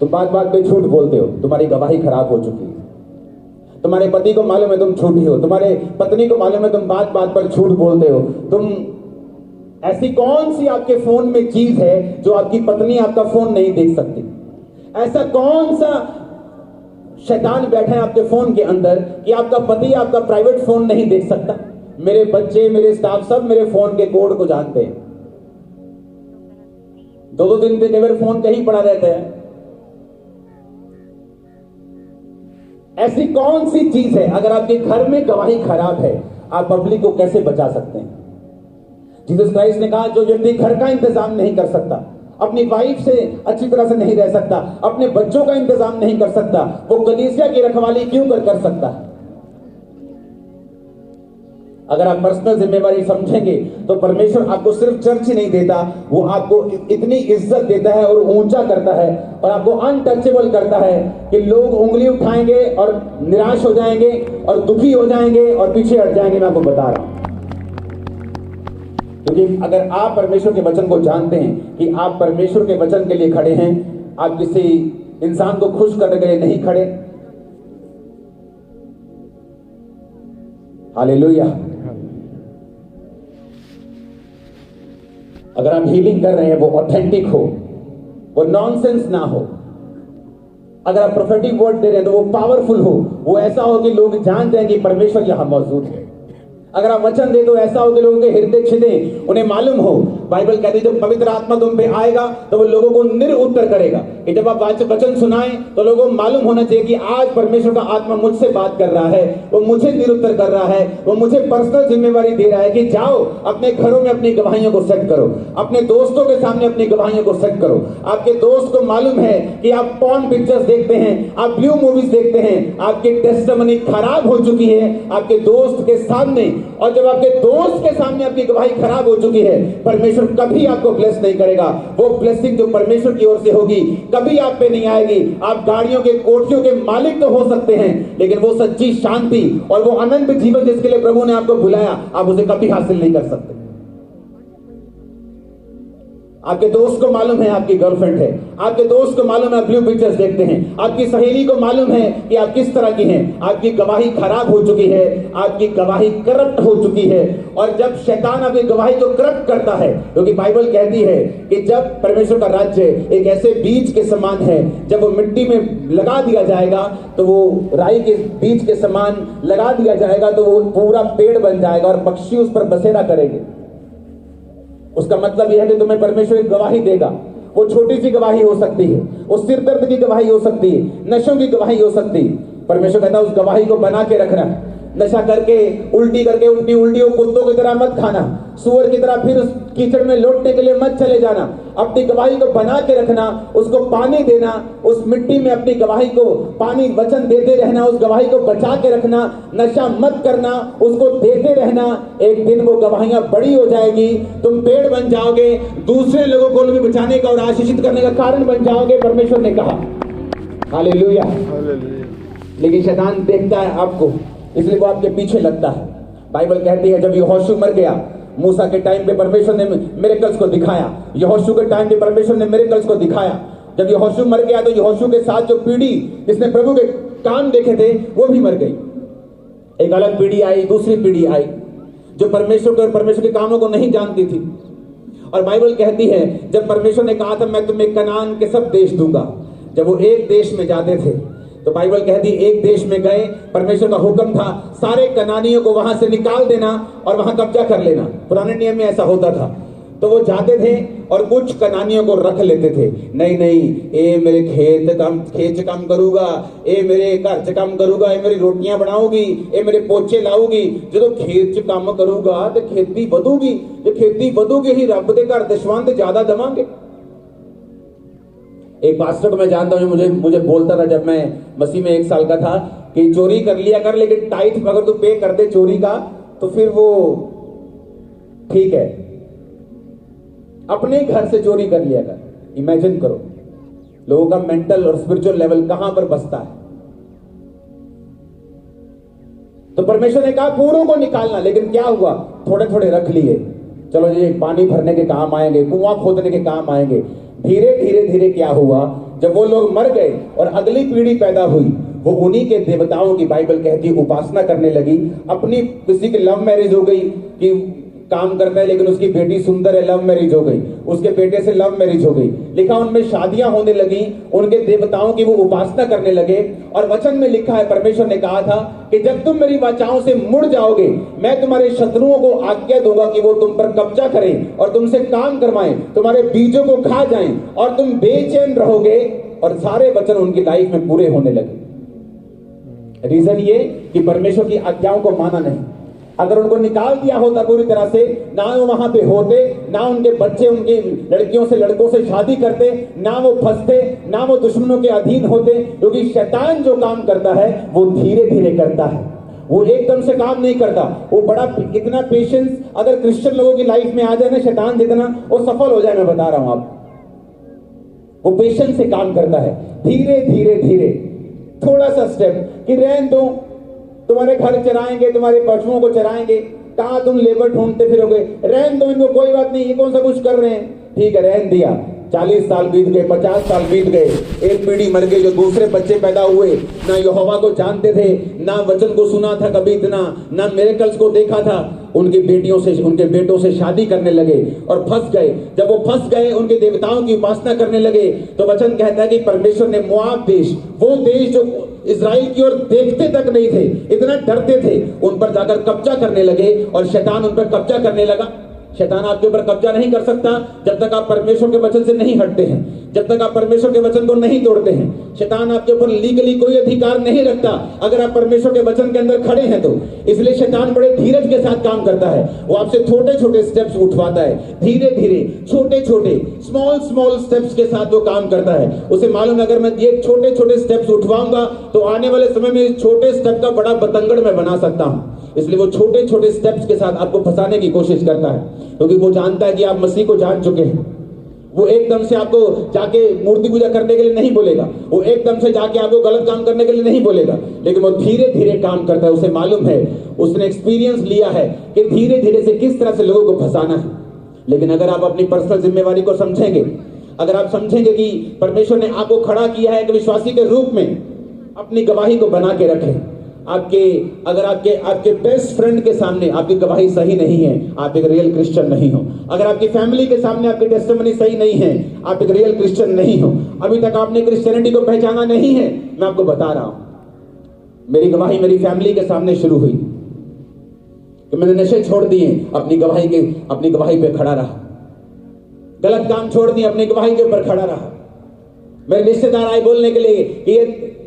तुम बात बात पे झूठ बोलते हो, तुम्हारी गवाही खराब हो चुकी है। तुम्हारे पति को मालूम है तुम झूठी हो, तुम्हारे पत्नी को मालूम है तुम बात बात पर झूठ बोलते हो। तुम ऐसी कौन सी आपके फोन में चीज है जो आपकी पत्नी आपका फोन नहीं देख सकती? ऐसा कौन सा शैतान बैठा है आपके फोन के अंदर कि आपका पति आपका प्राइवेट फोन नहीं देख सकता? मेरे बच्चे, मेरे स्टाफ सब मेरे फोन के कोड को जानते हैं। 2-2 दिन पे मेरे फोन कहीं पड़ा रहता है। ऐसी कौन सी चीज है? अगर आपके घर में गवाही खराब है, आप पब्लिक को कैसे बचा सकते हैं? जीसस क्राइस्ट ने कहा जो व्यक्ति घर का इंतजाम नहीं कर सकता, अपनी वाइफ से अच्छी तरह से नहीं रह सकता, अपने बच्चों का इंतजाम नहीं कर सकता, वो कलीसिया की रखवाली क्यों कर सकता है? अगर आप पर्सनल जिम्मेवारी समझेंगे तो परमेश्वर आपको सिर्फ चर्च ही नहीं देता, वो आपको इतनी इज्जत देता है और ऊंचा करता है और आपको अनटचेबल करता है कि लोग उंगली उठाएंगे और निराश हो जाएंगे और दुखी हो जाएंगे और पीछे हट जाएंगे। मैं आपको बता रहा हूं, क्योंकि अगर आप परमेश्वर के वचन को जानते हैं कि आप परमेश्वर के वचन के लिए खड़े हैं, आप किसी इंसान को खुश करने के लिए नहीं खड़े। हालेलुया। अगर आप हीलिंग कर रहे हैं वो ऑथेंटिक हो, वो नॉनसेंस ना हो। अगर आप प्रोफेटिक वर्ड दे रहे हैं तो वो पावरफुल हो, वो ऐसा हो कि लोग जानते हैं कि परमेश्वर यहां मौजूद है। अगर आप वचन दे तो ऐसा हो कि लोगों के हृदय छिदे, उन्हें मालूम हो। बाइबल कहती है जब पवित्र आत्मा तुम पे आएगा तो वो लोगों को निरुत्तर करेगा, कि जब आप वचन सुनाएं तो लोगों को मालूम होना चाहिए कि आज परमेश्वर का आत्मा मुझसे बात कर रहा है, वो मुझे निरुत्तर कर रहा है, वो मुझे पर्सनल जिम्मेवारी दे रहा है कि जाओ अपने घरों में अपनी गवाहियों को सेट करो, अपने दोस्तों के सामने अपनी गवाहियों को सेट करो। आपके दोस्त को मालूम है कि आप पॉर्न पिक्चर्स देखते हैं, आप ब्लू मूवीज देखते हैं, आपकी टेस्टिमनी खराब हो चुकी है आपके दोस्त के सामने। और जब आपके दोस्त के सामने आपकी गवाही खराब हो चुकी है, परमेश्वर कभी आपको ब्लेस नहीं करेगा। वो ब्लेसिंग जो परमेश्वर की ओर से होगी कभी आप पे नहीं आएगी। आप गाड़ियों के कोठियों के मालिक तो हो सकते हैं, लेकिन वो सच्ची शांति और वो अनंत जीवन जिसके लिए प्रभु ने आपको बुलाया, आप उसे कभी हासिल नहीं कर सकते। आपके दोस्त को मालूम है आपकी गर्लफ्रेंड है, आपके दोस्त को मालूम है आप ब्लू पिक्चर्स देखते हैं, आपकी सहेली को मालूम है कि आप किस तरह की हैं, आपकी गवाही खराब हो चुकी है, आपकी गवाही करप्ट हो चुकी है। और जब शैतान आपकी गवाही को करप्ट करता है, क्योंकि बाइबल कहती है कि जब परमेश्वर का राज्य एक ऐसे बीज के समान है, जब वो मिट्टी में लगा दिया जाएगा तो वो राई के बीज के समान लगा दिया जाएगा तो वो पूरा पेड़ बन जाएगा और पक्षी उस पर बसेरा करेंगे। उसका मतलब यह है कि तुम्हें परमेश्वर एक गवाही देगा। वो छोटी सी गवाही हो सकती है, वो सिर दर्द की गवाही हो सकती है, नशों की गवाही हो सकती है। परमेश्वर कहता है उस गवाही को बना के रखना। नशा करके उल्टी करके उल्टी कुत्तों की तरह मत खाना, सुअर की तरह फिर उस कीचड़ में लौटने के लिए मत चले जाना। अपनी गवाही को बना के रखना, उसको पानी देना, उस मिट्टी में अपनी गवाही को पानी वचन देते रहना, उस गवाही को बचा के रखना, नशा मत करना, उसको देते रहना। एक दिन वो गवाहियां बड़ी हो जाएगी, तुम पेड़ बन जाओगे, दूसरे लोगों को भी बचाने का और आशीषित करने का कारण बन जाओगे, परमेश्वर ने कहा। हालेलुया। लेकिन शैतान देखता है आपको, इसलिए वो आपके पीछे लगता है। बाइबल कहती है जब यहोशू मर गया, मूसा के टाइम पे परमेश्वर ने मिरेकल्स को दिखाया, यहोशू के टाइम पे परमेश्वर ने मिरेकल्स को दिखाया। जब यहोशू मर गया तो यहोशू के साथ जो पीढ़ी जिसने प्रभु के काम देखे थे वो भी मर गई। एक अलग पीढ़ी आई, दूसरी पीढ़ी आई जो परमेश्वर के और परमेश्वर के कामों को नहीं जानती थी। और बाइबल कहती है जब परमेश्वर ने कहा था मैं तुम्हें कनान के सब देश दूंगा, जब वो एक देश में जाते थे तो बाइबल कहती एक देश में गए, परमेश्वर का हुक्म था सारे कनानियों को वहां से निकाल देना और वहां कब्जा कर लेना। पुराने नियम में ऐसा होता था। तो वो जाते थे और कुछ कनानियों को रख लेते थे। नहीं, ए मेरे खेत काम करूंगा, ए मेरे घर च काम करूंगा, ए मेरी रोटियां बनाऊंगी, ए मेरे पोछे लाऊगी। जो खेत च काम करूंगा तो खेती बढ़ूगी, जो खेती बढ़ूगी ही रब के घर दशवंध ज्यादा देवांगे। एक पास्टर को मैं जानता हूं, मुझे बोलता था जब मैं मसीह में 1 साल का था कि चोरी कर लिया कर, लेकिन टाइट अगर तू पे कर दे चोरी का तो फिर वो ठीक है। अपने घर से चोरी कर लिया कर। इमेजिन करो लोगों का मेंटल और स्पिरिचुअल लेवल कहां पर बसता है। तो परमेश्वर ने कहा पूरों को निकालना, लेकिन क्या हुआ, थोड़े थोड़े रख लिए। चलो ये पानी भरने के काम आएंगे, कुआं खोदने के काम आएंगे। धीरे धीरे क्या हुआ, जब वो लोग मर गए और अगली पीढ़ी पैदा हुई, वो उन्हीं के देवताओं की बाइबल कहती उपासना करने लगी। अपनी किसी की लव मैरिज हो गई कि काम करता है लेकिन उसकी बेटी सुंदर है, लव मैरिज हो गई, उसके बेटे से लव मैरिज हो गई। लिखा उनमें शादियां होने लगी, उनके देवताओं की वो उपासना करने लगे। और वचन में लिखा है, परमेश्वर ने कहा था कि जब तुम मेरी वाचाओं से मुड़ जाओगे, मैं तुम्हारे शत्रुओं को आज्ञा दूंगा कि वो तुम पर कब्जा करें और तुमसे काम करवाएं, तुम्हारे बीजों को खा जाएं और तुम बेचैन रहोगे। और सारे वचन उनकी लाइफ में पूरे होने लगे। रीजन ये कि परमेश्वर की आज्ञाओं को माना नहीं। अगर उनको निकाल दिया होता पूरी तरह से, ना वो वहां पे होते, ना उनके बच्चे उनकी लड़कियों से लड़कों से शादी करते, ना वो फंसते, ना वो दुश्मनों के अधीन होते। क्योंकि शैतान जो काम करता है वो धीरे धीरे करता है, वो एकदम से काम नहीं करता। वो बड़ा इतना पेशेंस अगर क्रिश्चियन लोगों की लाइफ में आ जाए ना, शैतान जितना वो सफल हो जाए, मैं बता रहा हूं आप। वो पेशेंस से काम करता है, धीरे धीरे धीरे, थोड़ा सा स्टेप कि रहने दो, तुम्हारे घर चराएंगे, तुम्हारे पशुओं को चराएंगे, कहाँ तुम लेबर ढूंढते फिरोगे, रहन दो इनको, कोई बात नहीं, ये कौन सा कुछ कर रहे हैं। ठीक है, रहन दिया। 40 साल बीत गए, 50 साल बीत गए, एक पीढ़ी मर गई, जो दूसरे बच्चे पैदा हुए, ना यहोवा को जानते थे, ना वचन को सुना था कभी इतना, ना मिरेकल्स को देखा था। उनकी बेटियों से, उनके बेटों से शादी करने लगे और फंस गए। जब वो फंस गए, उनके देवताओं की उपासना करने लगे, तो वचन कहता है कि परमेश्वर ने मोआब देश, वो देश जो इजराइल की ओर देखते तक नहीं थे, इतना डरते थे, उन पर जाकर कब्जा करने लगे और शैतान उन पर कब्जा करने लगा। शैतान आपके ऊपर कब्जा नहीं कर सकता जब तक आप परमेश्वर के वचन से नहीं हटते हैं, जब तक आप परमेश्वर के वचन को नहीं तोड़ते हैं। शैतान आपके ऊपर लीगली कोई अधिकार नहीं रखता अगर आप परमेश्वर के वचन के अंदर खड़े हैं तो। इसलिए शैतान बड़े धीरज के साथ काम करता है। वो आपसे छोटे छोटे स्टेप्स उठवाता है, धीरे धीरे, छोटे छोटे, स्मॉल स्टेप्स के साथ वो काम करता है। उसे मालूम है अगर मैं ये छोटे छोटे स्टेप्स उठवाऊंगा तो आने वाले समय में इस छोटे स्टेप का बड़ा बतंगड़ मैं बना सकता हूं। इसलिए वो छोटे छोटे स्टेप्स के साथ आपको फंसाने की कोशिश करता है, क्योंकि वो जानता है कि आप मसीह को जान चुके हैं। वो एकदम से आपको जाके मूर्ति पूजा करने के लिए नहीं बोलेगा, वो एकदम से जाके आपको गलत काम करने के लिए नहीं बोलेगा, लेकिन वो धीरे धीरे काम करता है। उसे मालूम है, उसने एक्सपीरियंस लिया है कि धीरे धीरे से किस तरह से लोगों को फंसाना है। लेकिन अगर आप अपनी पर्सनल जिम्मेवारी को समझेंगे, अगर आप समझेंगे कि परमेश्वर ने आपको खड़ा किया है एक विश्वासी के रूप में, अपनी गवाही को बना के रखें। अगर आपके बेस्ट फ्रेंड के सामने आपकी गवाही सही नहीं है, आप एक रियल क्रिश्चियन नहीं हो। अगर आपकी फैमिली के सामने आपकी टेस्टिमनी सही नहीं है, आप एक रियल क्रिश्चियन नहीं हो। अभी तक आपने क्रिश्चियनिटी को पहचाना नहीं है, मैं आपको बता रहा हूं। मेरी गवाही मेरी फैमिली के सामने शुरू हुई कि मैंने नशे छोड़ दिए, अपनी गवाही पे खड़ा रहा। गलत काम छोड़ दिए, अपनी गवाही के ऊपर खड़ा रहा। मेरे रिश्तेदार आए बोलने के लिए कि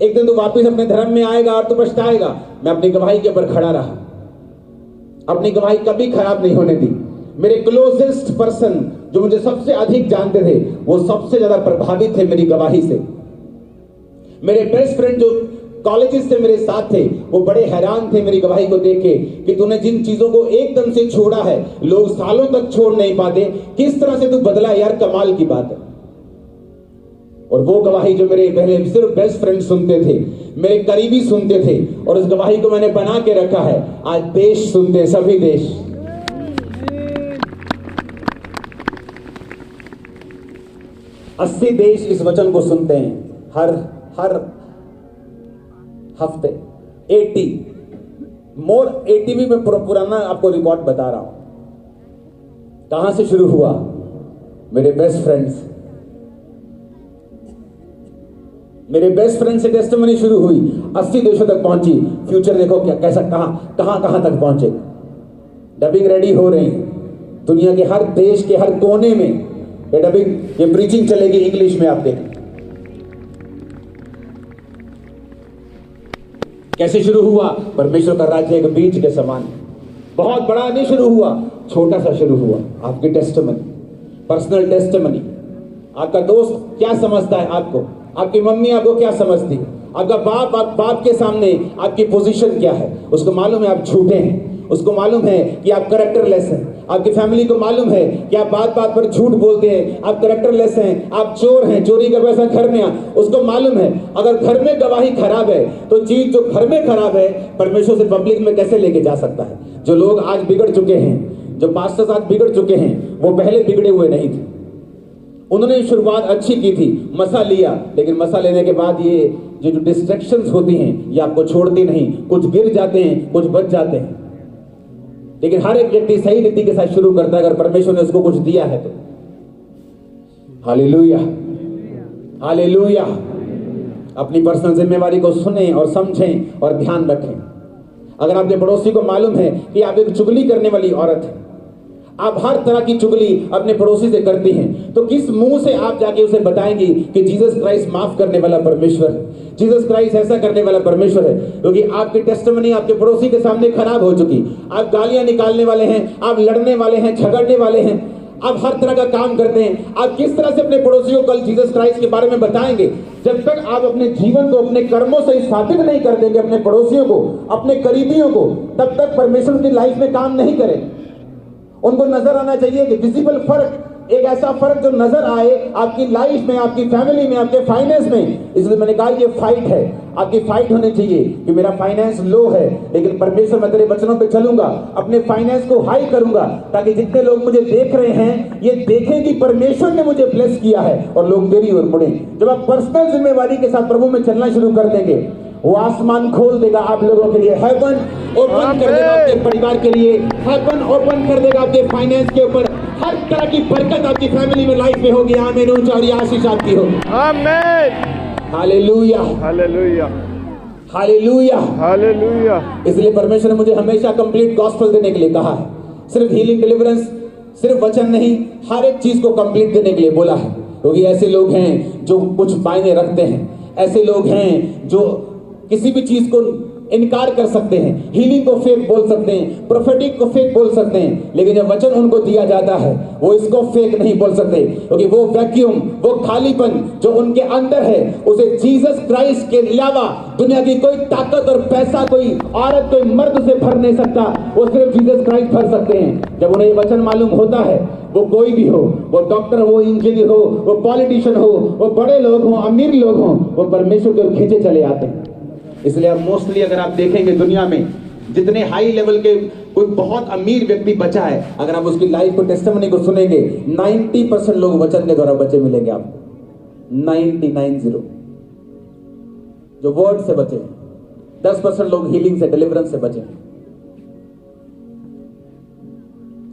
एक दिन तू वापस अपने धर्म में आएगा और तू पछताएगा, मैं अपनी गवाही के ऊपर खड़ा रहा। अपनी गवाही कभी खराब नहीं होने दी। मेरे क्लोजेस्ट पर्सन जो मुझे सबसे अधिक जानते थे, वो सबसे ज्यादा प्रभावित थे मेरी गवाही से। मेरे बेस्ट फ्रेंड जो कॉलेजेस से मेरे साथ थे, वो बड़े हैरान थे मेरी गवाही को देख के कि तूने जिन चीजों को एकदम से छोड़ा है, लोग सालों तक छोड़ नहीं पाते, किस तरह से तू बदला यार, कमाल की बात है। और वो गवाही जो मेरे पहले सिर्फ बेस्ट फ्रेंड सुनते थे, मेरे करीबी सुनते थे, और उस गवाही को मैंने बना के रखा है। आज देश सुनते, सभी देश। अस्सी देश इस वचन को सुनते हैं हर हफ्ते। 80 भी मैं पुराना आपको रिकॉर्ड बता रहा हूं। कहां से शुरू हुआ? मेरे बेस्ट फ्रेंड्स, मेरे बेस्ट फ्रेंड से टेस्टिमनी शुरू हुई, 80 देशों तक पहुंची। फ्यूचर देखो क्या, कैसा, कहां तक पहुंचे। डबिंग रेडी हो रही है दुनिया के हर देश के हर कोने में। ये डबिंग, ये प्रीचिंग चलेगी इंग्लिश में। आप देखें कैसे शुरू हुआ। परमेश्वर का राज्य एक बीज के समान, बहुत बड़ा नहीं शुरू हुआ, छोटा सा शुरू हुआ। आपकी टेस्टिमनी, पर्सनल टेस्टिमनी। आपका दोस्त क्या समझता है आपको, आपकी मम्मी आपको क्या समझती, आपका बाप के सामने आपकी पोजीशन क्या है, उसको मालूम है आप झूठे हैं, उसको मालूम है कि आप कैरेक्टरलेस हैं। आपकी फैमिली को मालूम है कि आप बात पर झूठ बोलते हैं, आप कैरेक्टरलेस हैं, आप चोर हैं, चोरी का पैसा घर में उसको मालूम है। अगर घर में गवाही खराब है तो चीज जो घर में खराब है परमेश्वर से पब्लिक में कैसे लेके जा सकता है। जो लोग आज बिगड़ चुके हैं, जो पास्टर्स आज बिगड़ चुके हैं, वो पहले बिगड़े हुए नहीं थे। उन्होंने शुरुआत अच्छी की थी, मसा लिया, लेकिन मसा लेने के बाद ये जो डिस्ट्रैक्शंस होती हैं ये आपको छोड़ती नहीं। कुछ गिर जाते हैं, कुछ बच जाते हैं, लेकिन हर एक व्यक्ति सही रीति के साथ शुरू करता है अगर परमेश्वर ने उसको कुछ दिया है तो। Hallelujah, hallelujah. अपनी पर्सनल जिम्मेवारी को सुनें और समझें और ध्यान रखें। अगर आपके पड़ोसी को मालूम है कि आप एक चुगली करने वाली औरत है, आप हर तरह की चुगली अपने पड़ोसी से करती हैं, तो किस मुंह से आप जाके उसे बताएंगी कि जीसस क्राइस्ट माफ करने वाला परमेश्वर है, जीसस क्राइस्ट ऐसा करने वाला परमेश्वर है। क्योंकि आपकी टेस्टिमनी आपके पड़ोसी के सामने खराब हो चुकी। आप गालियां निकालने वाले हैं, आप लड़ने वाले हैं, झगड़ने वाले हैं, आप हर तरह का काम करते हैं। आप किस तरह से अपने पड़ोसी को कल जीसस क्राइस्ट के बारे में बताएंगे? जब तक आप अपने जीवन को अपने कर्मों से स्थापित नहीं कर देंगे अपने पड़ोसियों को, अपने करीबियों को, तब तक परमेश्वर की लाइफ में काम नहीं करें। उनको नजर आना चाहिए कि विजिबल फर्क एक ऐसा फर्क जो नजर आए आपकी लाइफ में, आपकी फैमिली में, आपके फाइनेंस में। इसलिए मैंने कहा ये फाइट है, आपकी फाइट होनी चाहिए कि मेरा फाइनेंस लो है, लेकिन परमेश्वर मैं तेरे वचनों पे चलूंगा, अपने फाइनेंस को हाई करूंगा, ताकि जितने लोग मुझे देख रहे हैं ये देखें कि परमेश्वर ने मुझे ब्लेस किया है और लोग मेरी ओर मुड़े। जब आप पर्सनल जिम्मेवारी के साथ प्रभु में चलना शुरू कर देंगे, वो आसमान खोल देगा आप लोगों के लिए, हेवन ओपन कर देगा आपके परिवार के लिए, हेवन ओपन कर देगा आपके फाइनेंस के ऊपर, हर तरह की बरकत आपकी फैमिली में, लाइफ में होगी। आमीन। ऊंचा और ये आशीष आपकी हो। आमीन। Hallelujah, hallelujah, hallelujah, hallelujah. इसलिए परमेश्वर ने मुझे हमेशा कंप्लीट गॉस्पेल देने के लिए कहा है। सिर्फ हीलिंग डिलीवरेंस, सिर्फ वचन नहीं, हर एक चीज को कंप्लीट देने के लिए बोला है। क्योंकि ऐसे लोग हैं जो कुछ मायने रखते हैं, ऐसे लोग हैं जो किसी भी चीज को इनकार कर सकते हैं, हीलिंग को फेक बोल सकते हैं, प्रोफेटिक को फेक बोल सकते हैं, लेकिन जब वचन उनको दिया जाता है वो इसको फेक नहीं बोल सकते, क्योंकि वो वैक्यूम, वो खालीपन जो उनके अंदर है, उसे जीसस क्राइस्ट के अलावा दुनिया की कोई ताकत और पैसा, कोई औरत, कोई मर्द से भर नहीं सकता। वो सिर्फ जीसस क्राइस्ट भर सकते हैं। जब उन्हें ये वचन मालूम होता है, वो कोई भी हो, वो डॉक्टर हो, इंजीनियर हो, वो पॉलिटिशियन हो, वो बड़े लोग हो, अमीर लोग हो, वो परमेश्वर के खींचे चले आते हैं। इसलिए अब मोस्टली अगर आप देखेंगे दुनिया में जितने हाई लेवल के कोई बहुत अमीर व्यक्ति बचा है, अगर आप उसकी लाइफ को, टेस्टिमनी को सुनेंगे, 90% लोग वचन के द्वारा बचे मिलेंगे आपको। 90 जो वर्ड से बचे, 10% लोग हीलिंग से, डिलीवरेंस से बचे।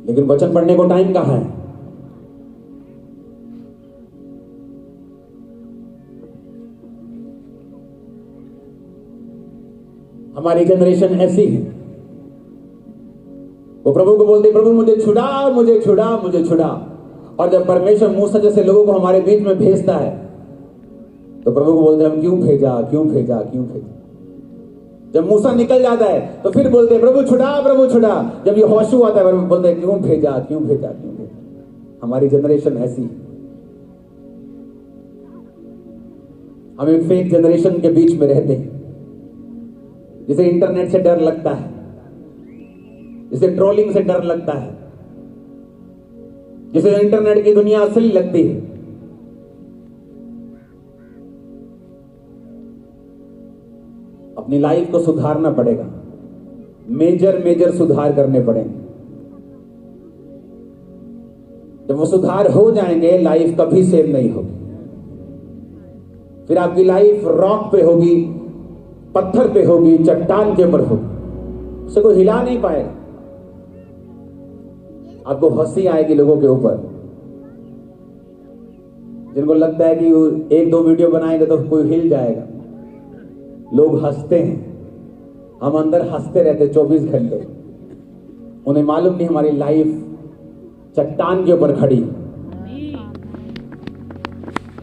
लेकिन वचन पढ़ने को टाइम कहां है? हमारी जनरेशन ऐसी है, वो प्रभु को बोलते, प्रभु मुझे छुड़ा, मुझे छुड़ा, मुझे छुड़ा। और जब परमेश्वर मूसा जैसे लोगों को हमारे बीच में भेजता है, तो प्रभु को बोलते हम क्यों भेजा, क्यों भेजा, क्यों भेजा। जब मूसा निकल जाता है तो फिर बोलते प्रभु छुड़ा, प्रभु छुड़ा। जब ये होशू आता है बोलते क्यों भेजा, क्यों भेजा, क्यों भेजा। हमारी जनरेशन ऐसी है। हम एक फेक जनरेशन के बीच में रहते हैं, जिसे इंटरनेट से डर लगता है, जिसे ट्रोलिंग से डर लगता है, जिसे इंटरनेट की दुनिया असली लगती है। अपनी लाइफ को सुधारना पड़ेगा, मेजर सुधार करने पड़ेंगे। जब वो सुधार हो जाएंगे, लाइफ कभी सेव नहीं होगी। फिर आपकी लाइफ रॉक पे होगी, पत्थर पे होगी, चट्टान के ऊपर होगी, उसे कोई हिला नहीं पाएगा। आपको हंसी आएगी लोगों के ऊपर, जिनको लगता है कि 1-2 वीडियो बनाएंगे तो कोई हिल जाएगा। लोग हंसते हैं, हम अंदर हंसते रहते 24 घंटे। उन्हें मालूम नहीं हमारी लाइफ चट्टान के ऊपर खड़ी।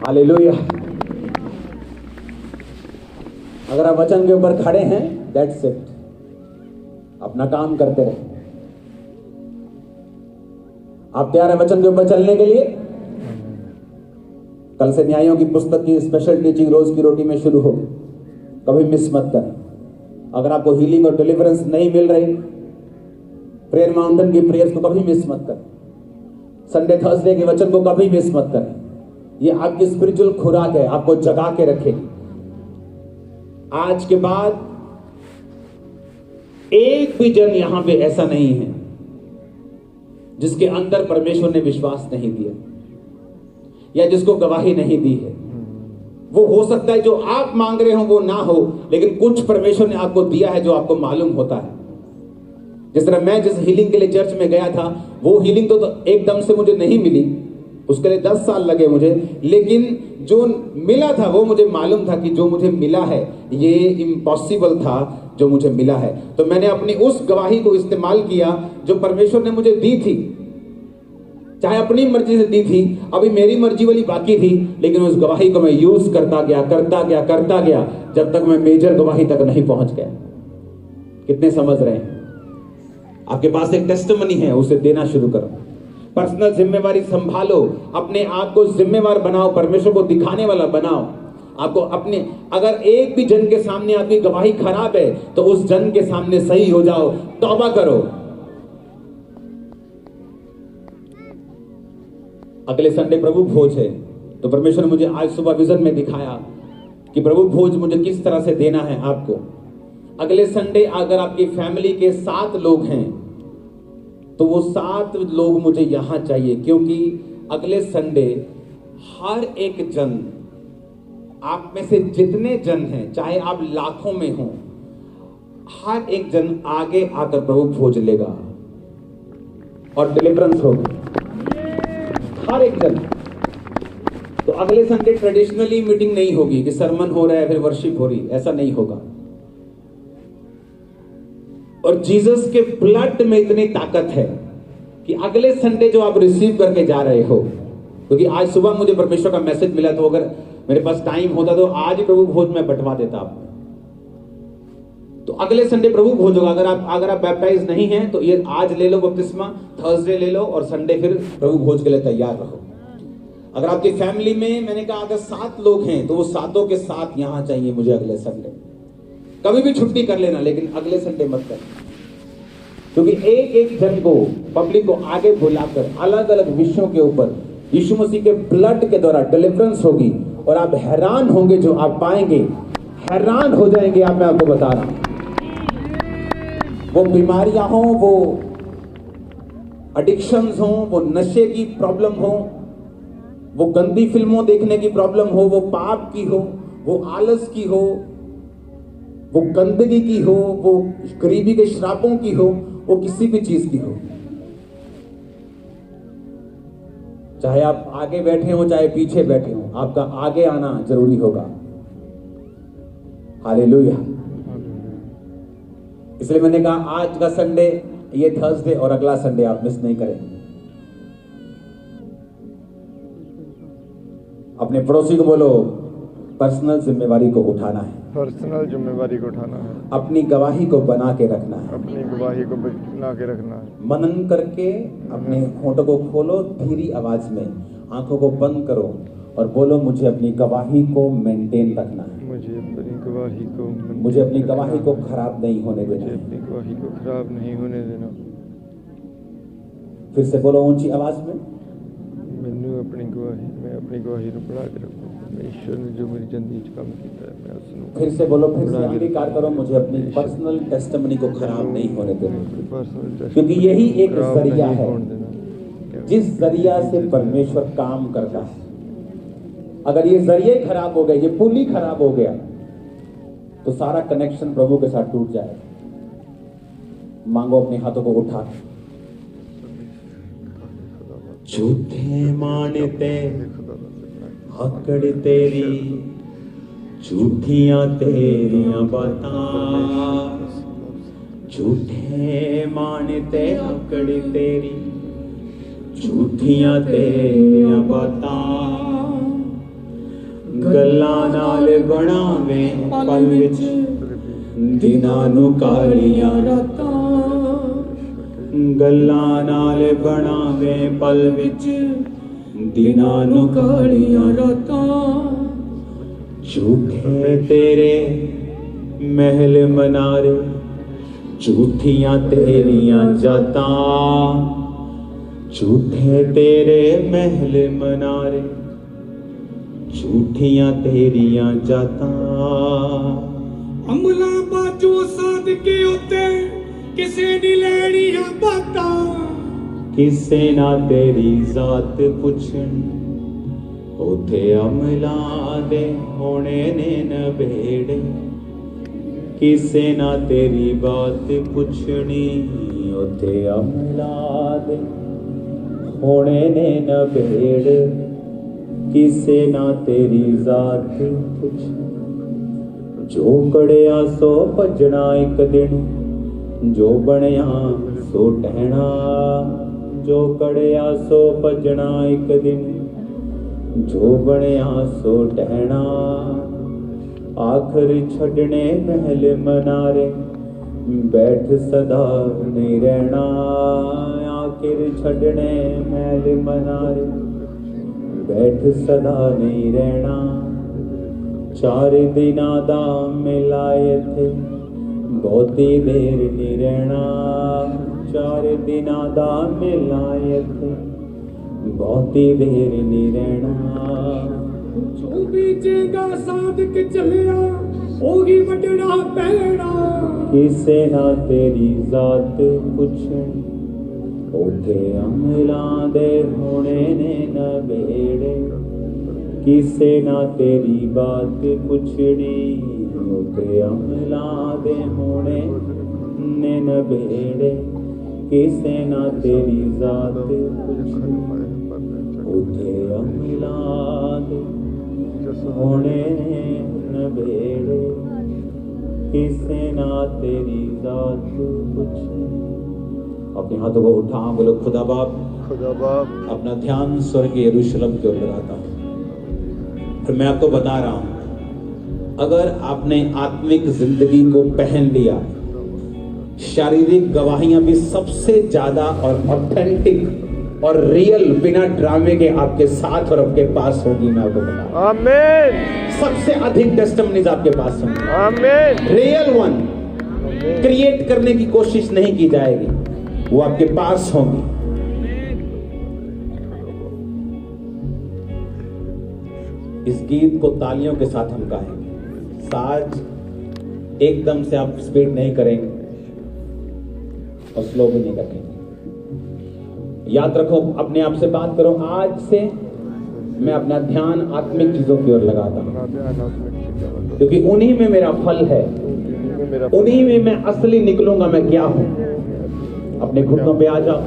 हालेलुया। अगर आप वचन के ऊपर खड़े हैं, दैट्स इट। अपना काम करते रहे। आप तैयार हैं वचन के ऊपर चलने के लिए? कल से न्यायों की पुस्तक की स्पेशल टीचिंग रोज की रोटी में शुरू होगी, कभी मिस मत करें। अगर आपको हीलिंग और डिलीवरेंस नहीं मिल रही, प्रेयर माउंटेन की प्रेयर्स को कभी मिस मत करें। संडे थर्सडे के वचन को कभी मिस मत करें। ये आपकी स्पिरिचुअल खुराक है, आपको जगा के रखेगी। आज के बाद एक भी जन यहां पे ऐसा नहीं है जिसके अंदर परमेश्वर ने विश्वास नहीं दिया या जिसको गवाही नहीं दी है। वो हो सकता है जो आप मांग रहे हो वो ना हो, लेकिन कुछ परमेश्वर ने आपको दिया है जो आपको मालूम होता है। जिस तरह मैं जिस हीलिंग के लिए चर्च में गया था, वो हीलिंग तो एकदम से मुझे नहीं मिली, उसके लिए 10 साल लगे मुझे, लेकिन जो मिला था वो मुझे मालूम था कि जो मुझे मिला है ये इम्पॉसिबल था जो मुझे मिला है। तो मैंने अपनी उस गवाही को इस्तेमाल किया जो परमेश्वर ने मुझे दी थी, चाहे अपनी मर्जी से दी थी, अभी मेरी मर्जी वाली बाकी थी, लेकिन उस गवाही को मैं यूज करता गया जब तक मैं मेजर गवाही तक नहीं पहुंच गया। कितने समझ रहे हैं? आपके पास एक टेस्टिमनी है, उसे देना शुरू करो। पर्सनल जिम्मेवारी संभालो, अपने आप को जिम्मेवार बनाओ, परमेश्वर को दिखाने वाला बनाओ। आपको अपने, अगर एक भी जन के सामने आपकी गवाही खराब है तो उस जन के सामने सही हो जाओ, तौबा करो। अगले संडे प्रभु भोज है, तो परमेश्वर ने मुझे आज सुबह विजन में दिखाया कि प्रभु भोज मुझे किस तरह से देना है आपको। अगले संडे अगर आपकी फैमिली के 7 लोग हैं तो वो 7 लोग मुझे यहां चाहिए, क्योंकि अगले संडे हर एक जन, आप में से जितने जन हैं, चाहे आप लाखों में हो, हर एक जन आगे आकर प्रभु भोज लेगा और डिलीवरेंस होगी, हर एक जन। तो अगले संडे ट्रेडिशनली मीटिंग नहीं होगी कि सरमन हो रहा है फिर वर्शिप हो रही, ऐसा नहीं होगा। और जीसस के ब्लड में इतनी ताकत है कि अगले संडे जो आप रिसीव करके जा रहे हो, क्योंकि आज सुबह मुझे परमेश्वर का मैसेज मिला, तो अगर मेरे पास टाइम होता तो आज ही प्रभु भोज में बंटवा देता आपको। तो अगले संडे प्रभु भोज होगा। अगर आप बैप्टाइज नहीं हैं तो ये आज ले लो बपतिस्मा, थर्सडे ले लो और संडे फिर प्रभु भोज के लिए तैयार रहो। अगर आपकी फैमिली में, मैंने कहा अगर 7 लोग हैं तो वो 7 के 7 यहां चाहिए मुझे अगले संडे। कभी भी छुट्टी कर लेना, लेकिन अगले संडे मत कर, क्योंकि एक एक जन को, पब्लिक को आगे बुलाकर अलग अलग विषयों के ऊपर यीशु मसीह के ब्लड के द्वारा डिलीवरेंस होगी और आप हैरान होंगे जो आप पाएंगे, हैरान हो जाएंगे आप, मैं आपको बता रहा हूं। वो बीमारियां हो, वो एडिक्शंस हो, वो नशे की प्रॉब्लम हो, वो गंदी फिल्मों देखने की प्रॉब्लम हो, वो पाप की हो, वो आलस की हो, वो गंदगी की हो, वो गरीबी के श्रापों की हो, वो किसी भी चीज की हो, चाहे आप आगे बैठे हो चाहे पीछे बैठे हो, आपका आगे आना जरूरी होगा। हालेलुया। इसलिए मैंने कहा आज का संडे, ये थर्सडे और अगला संडे आप मिस नहीं करें। अपने पड़ोसी को बोलो पर्सनल जिम्मेवारी को उठाना है, पर्सनल जिम्मेवारी को उठाना है, अपनी गवाही को बना के रखना है, अपनी गवाही को बना के रखना है। मनन करके अपने होठों को खोलो, धीरी आवाज में आंखों को बंद करो और बोलो मुझे अपनी गवाही को मेंटेन रखना है, मुझे अपनी गवाही को खराब नहीं होने देना, मुझे अपनी गवाही को खराब नहीं होने देना। फिर से बोलो ऊंची आवाज में, मैं अपनी गवाही को बढ़ा के रखूं। ईश्वर ने जो मेरी जिंदगी च काम किया है मैं उसਨੂੰ फिर से बोलो, फिर से अंगीकार करो, मुझे अपनी पर्सनल टेस्टिमनी को खराब नहीं होने देना, क्योंकि यही एक जरिया है जिस जरिया से परमेश्वर काम करता है। अगर ये जरिए खराब हो गए, ये पुल ही खराब हो गया, तो सारा कनेक्शन प्रभु के साथ टूट जाएगा। मांगो अपने हाथों को उठा। झूठे मानते हकड़ तेरी, झूठियां तेरियां बातां, झूठे मानते हकड़ तेरी, झूठियां तेरियां बातां, गल्लां नाल बनावे पल विच दिनां नूं कालियां रातां, गल्लां नाल बनावे पल विच दिनां नूं कालियां रातां, झूठे तेरे महल मनारे, झूठियां तेरियां जातां, झूठे तेरे महल मनारे, झूठियां तेरियां जातां। अमला बाजू सादके उत्ते किसे नी लैणियां बातां, किसे ना तेरी जात पुछन, उथे अमला दे होने ने नबेड़े, किसे ना तेरी बात पुछनी, उथे अमला दे होने ने नबेड़, किसे ना तेरी जात पुछ। जो कड़िया सो भजना एक दिन, जो बनया सो टहना, जो कड़िया सो भजना एक दिन, जो बनया सो टहना, आखिर छड़ने महल मनारे, बैठ सदा नहीं रहना, आखिर छड़ने महल मनारे, बैठ सदा नहीं रहना। 4 दिना दा मिलाए थे, बहुती देर नहीं रहना, 4 दिना दा मिलाए थे, बहुती देर नहीं रहना। जो बीजेगा साधक चलिया होगी वटना पैना। किसे ना तेरी जात पुछनी उठे अमलां दे होने ने नबेड़े। किसे ना तेरी बात पुछनी उठे अमलां दे होने ने नबेड़े। किसे ना तेरी जात पुछनी उठे अमलां दे होने ने नबेड़े। किसे ना तेरी जात पुछनी। अपने हाथों को उठा बोलो खुदा बाप अपना ध्यान स्वर्ग यरूशलेम की ओर लगाता हूं। फिर मैं आपको बता रहा हूं, अगर आपने आत्मिक जिंदगी को पहन लिया, शारीरिक गवाहियां भी सबसे ज्यादा और ऑथेंटिक और रियल बिना ड्रामे के आपके साथ और आपके पास होगी। मैं आपको बता रहा हूं, आमीन। सबसे अधिक टेस्टिमनीज आपके पास होंगे, आमीन। Real one. क्रिएट करने की कोशिश नहीं की जाएगी, वो आपके पास होंगी। इस गीत को तालियों के साथ हम गाएंगे। साज एकदम से आप स्पीड नहीं करेंगे और स्लो भी नहीं करेंगे। याद रखो, अपने आप से बात करो, आज से मैं अपना ध्यान आत्मिक चीजों की ओर लगाता हूं, क्योंकि उन्हीं में मेरा फल है, उन्हीं में मैं असली निकलूंगा मैं क्या हूं। अपने घुटनों पे आ जाओ,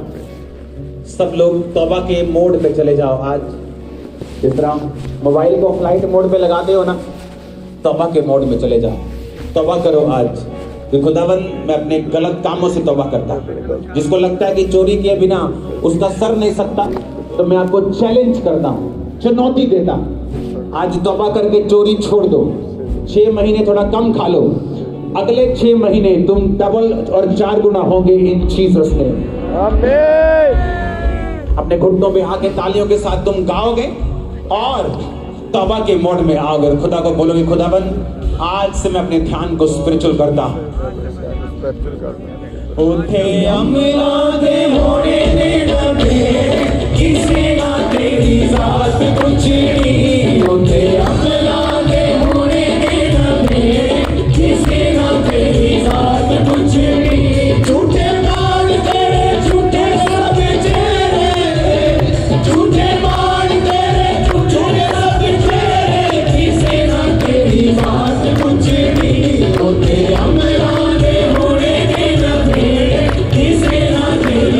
सब लोग तौबा के मोड पे चले जाओ। आज जिस तरह मोबाइल को फ्लाइट मोड पे लगाते हो ना, तौबा के मोड में चले जाओ। तौबा करो आज कि खुदावन मैं अपने गलत कामों से तौबा करता हूं। जिसको लगता है कि चोरी किए बिना उसका सर नहीं सकता, तो मैं आपको चैलेंज करता हूं, चुनौती देता हूं, आज तौबा करके चोरी छोड़ दो। 6 महीने थोड़ा कम खा लो, अगले 6 महीने तुम डबल और 4 गुना होंगे इन जीसस नेम। आमीन। अपने घुटनों पे आके तालियों के साथ तुम गाओगे और तौबा के मोड में आओगे। खुदा को बोलोगे, खुदाबंद आज से मैं अपने ध्यान को स्पिरिचुअल करता हूं। उठे अमलां दे होने ने नबे, किसे ना तेरी जात पुछनी। उठे अमलां दे होने ने नबे, किसे ना तेरी जात पुछनी। झूठे बाण तेरे झूठे सब चेहरे, झूठे बाण तेरे झूठे सब चेहरे। किसे ना तेरी बात पुछनी। उठे अमलां दे होने ने नबे, किसे ना तेरी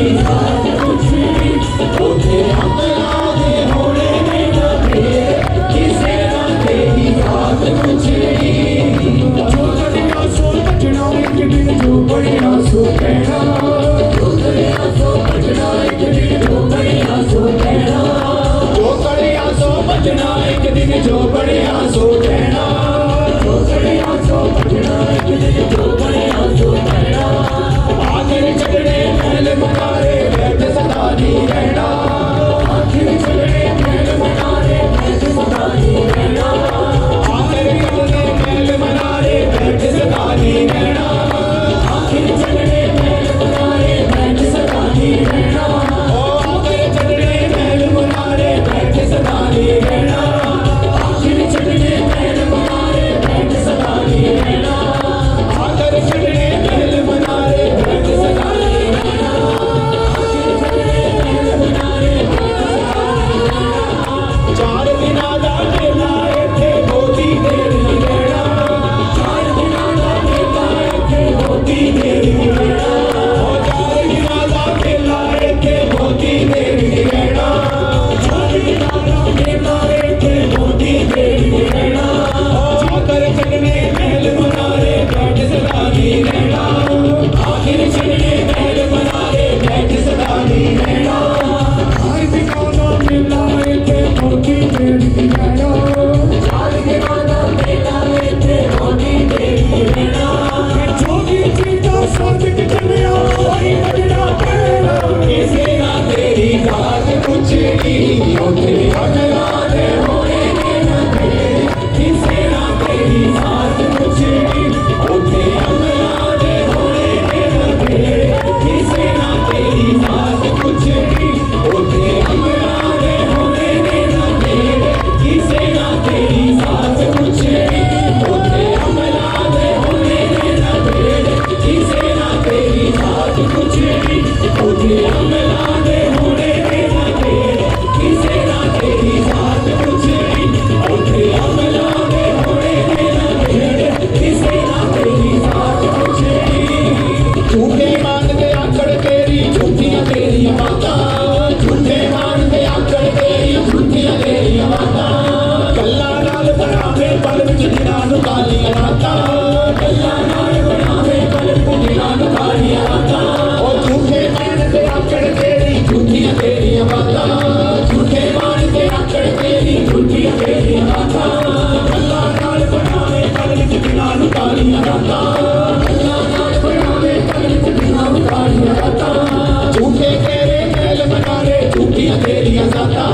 राता गल्ला नाल बनावे कलप दिलां नूं कालियां राता ओ झूठे मान ते आकड़ तेरी झूठियां तेरियां बातां झूठे मान ते आकड़ तेरी झूठियां तेरियां बातां गल्ला नाल बनावे कलप दिलां नूं कालियां राता गल्ला नाल बनावे कलप दिलां नूं कालियां राता झूठे तेरे महल बना ले झूठियां तेरियां जातां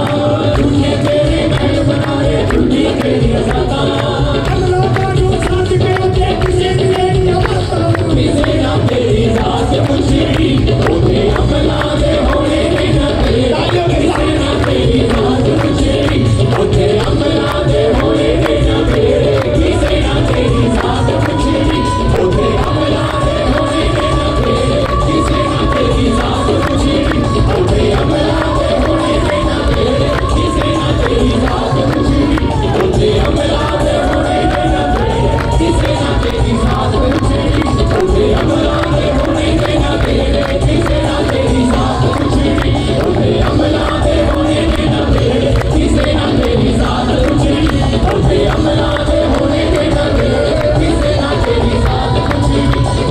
झूठे तेरे महल बना ले झूठियां तेरियां जातां अल्लाह तारू साथ के ते किसे तेरियां बातां किसे ना तेरी जात पुछी ओते अमला दे होने ना तेरा किसे ना तेरी जात पुछी ओते अमला दे होने ना तेरे किसे ना तेरी जात पुछी ओते अमला दे होने ना तेरे किसे ना तेरी जात पुछी ओते अमला दे होने ना तेरे किसे ना तेरी जात पुछी ओते अमला दे होने ना तेरे किसे ना तेरी जात पुछी ओते अमला दे होने ना तेरे किसे ना तेरी जात पुछी ओते अमला दे होने ना तेरे किसे ना तेरी जात पुछी ओते अमला दे होने ना तेरे किसे ना तेरी जात पुछी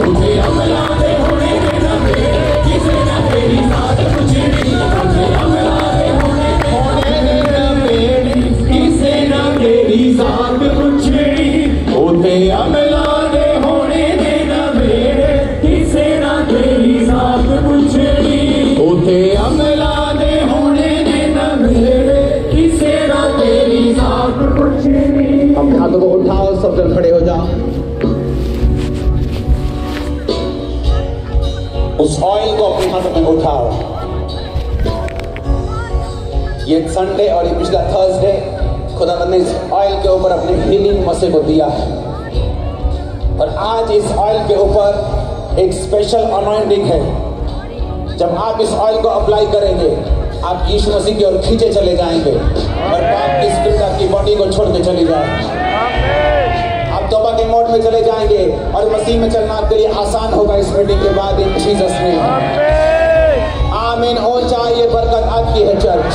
ओते अमला दे होने ना तेरे किसे ना तेरी जात पुछी ओते अमला दे होने ना तेरे किसे ना तेरी जात पुछी ओते अमला दे होने ना तेरे किसे ना तेरी जात पुछी ओते अमला दे होने ना तेरे किसे ना तेरी जात पुछी। अपने हाथों को उठाओ, सब जन खड़े हो जाओ। उस ऑयल को अपने हाथों में उठाओ। ये संडे और ये पिछला थर्सडे खुदावंद ने इस ऑयल के ऊपर अपने हीलिंग मसे को दिया है और आज इस ऑयल के ऊपर एक स्पेशल अनॉइंटिंग है। जब आप इस ऑयल को अप्लाई करेंगे आप यीशु मसीह की ओर खींचे चले जाएंगे और पाप की स्पिरिट आपकी बॉडी को छोड़ के चली जाएगी। आप तौबा के मोड में चले जाएंगे और मसीह में चलना आपके लिए आसान होगा इस मीटिंग के बाद इन जीसस नेम। आमीन। हो जाए ये बरकत आपकी है चर्च।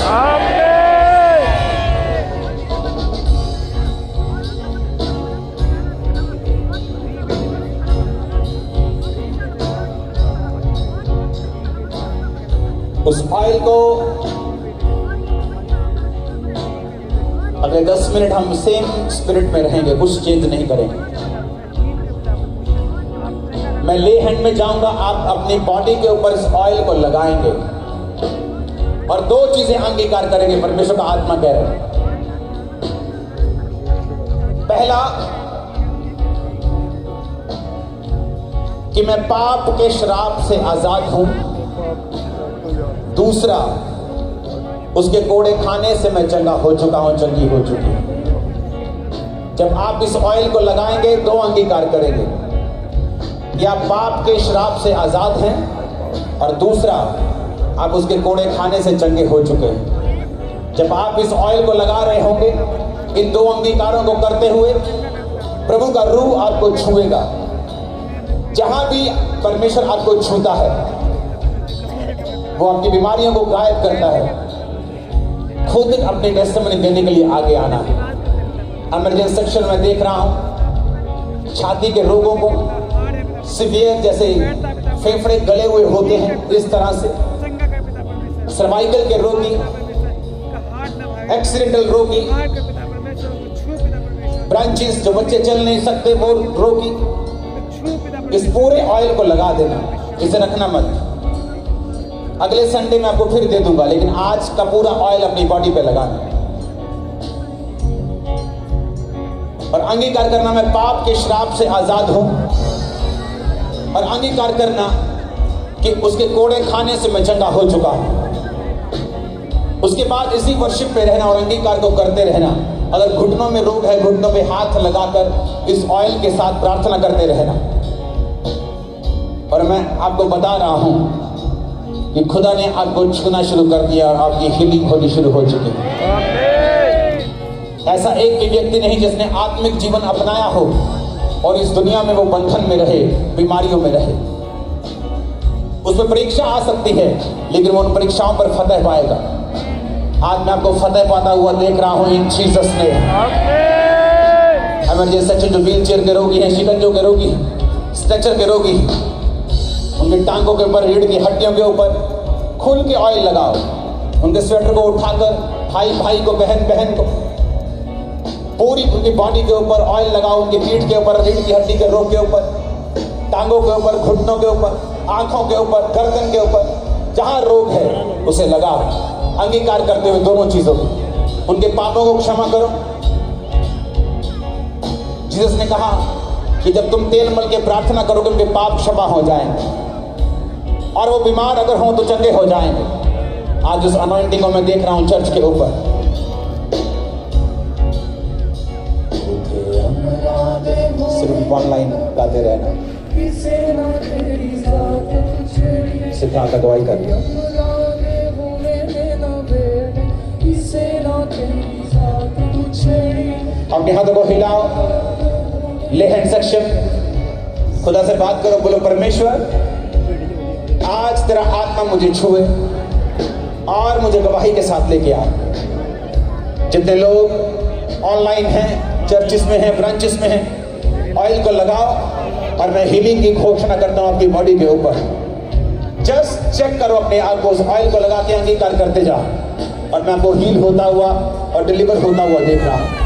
उस ऑयल को अगले 10 मिनट हम सेम स्पिरिट में रहेंगे, कुछ चेंज नहीं करेंगे। मैं ले हैंड में जाऊंगा, आप अपनी बॉडी के ऊपर इस ऑयल को लगाएंगे और दो चीजें अंगीकार करेंगे। परमेश्वर का आत्मा कह रहे हैं, पहला कि मैं पाप के श्राप से आजाद हूं, दूसरा उसके कोड़े खाने से मैं चंगा हो चुका हूं, चंगी हो चुकी हूं। जब आप इस ऑयल को लगाएंगे दो अंगीकार करेंगे कि आप पाप के श्राप से आजाद हैं और दूसरा आप उसके कोड़े खाने से चंगे हो चुके हैं। जब आप इस ऑयल को लगा रहे होंगे, इन दो अंगीकारों को करते हुए प्रभु का रूह आपको छुएगा। जहां भी परमेश्वर आपको छूता है वो आपकी बीमारियों को गायब करता है। खुद अपने टेस्टिमनी देने के लिए आगे आना है। इमरजेंसी सेक्शन में देख रहा हूं छाती के रोगों को, सीवियर जैसे फेफड़े गले हुए होते हैं इस तरह से, सर्वाइकल के रोगी, एक्सीडेंटल रोगी, ब्रांचेस जो बच्चे चल नहीं सकते वो रोगी, इस पूरे ऑयल को लगा देना, इसे रखना मत। अगले संडे में आपको फिर दे दूंगा, लेकिन आज का पूरा ऑयल अपनी बॉडी पे लगाना और अंगीकार करना मैं पाप के श्राप से आजाद हूं और अंगीकार करना कि उसके कोड़े खाने से मैं चंगा हो चुका हूं। उसके बाद इसी वर्शिप पे रहना और अंगीकार को करते रहना। अगर घुटनों में रोग है, घुटनों पे हाथ लगाकर इस ऑयल के साथ प्रार्थना करते रहना। और मैं आपको बता रहा हूं कि खुदा ने आपको छूना शुरू कर दिया और आपकी हीलिंग होनी शुरू हो चुकी है। ऐसा एक भी व्यक्ति नहीं जिसने आत्मिक जीवन अपनाया हो और इस दुनिया में वो बंधन में रहे, बीमारियों में रहे। उसमें परीक्षा आ सकती है लेकिन वो उन परीक्षाओं पर फतह पाएगा। आज मैं आपको फतह पाता हुआ देख रहा हूं इन जीसस नेम। इमरजेंसी सेक्शन जो व्हील चेयर के रोगी हैं, शिकंजों के रोगी, स्ट्रेचर के रोगी, उनकी टांगों के ऊपर, रीढ़ की हड्डियों के ऊपर खुल के ऑयल लगाओ। उनके स्वेटर को उठाकर भाई भाई को, बहन बहन को, पूरी उनकी बॉडी के ऊपर ऑयल लगाओ। उनकी पीठ के ऊपर, रीढ़ की हड्डी के रोग के ऊपर, टांगों के ऊपर, घुटनों के ऊपर, आंखों के ऊपर, गर्दन के ऊपर, जहां रोग है उसे लगाओ, अंगीकार करते हुए दोनों चीजों को। उनके पापों को क्षमा करो। जीसस ने कहा कि जब तुम तेल मल के प्रार्थना करोगे उनके पाप क्षमा हो जाएंगे, और वो बीमार अगर हो तो चंगे हो जाएंगे। आज उस अनॉइंटिंग को मैं देख रहा हूं चर्च के ऊपर। सिर्फ वन लाइन गाते रहना, सिद्धांत अगुवाई कर दिया। अपने हाथों को हिलाओ, ले हैंड सेक्शन, खुदा से बात करो, बोलो परमेश्वर आज तेरा आत्मा मुझे छुए और मुझे गवाही के साथ लेके आ। जितने लोग ऑनलाइन हैं, चर्चिस में हैं, ब्रांचेस में हैं, ऑयल को लगाओ और मैं हीलिंग की घोषणा करता हूं आपकी बॉडी के ऊपर। जस्ट चेक करो अपने आप को, उस ऑयल को लगा के अंगीकार करते जाओ, और मैं आपको हील होता हुआ और डिलीवर होता हुआ देख रहा हूं।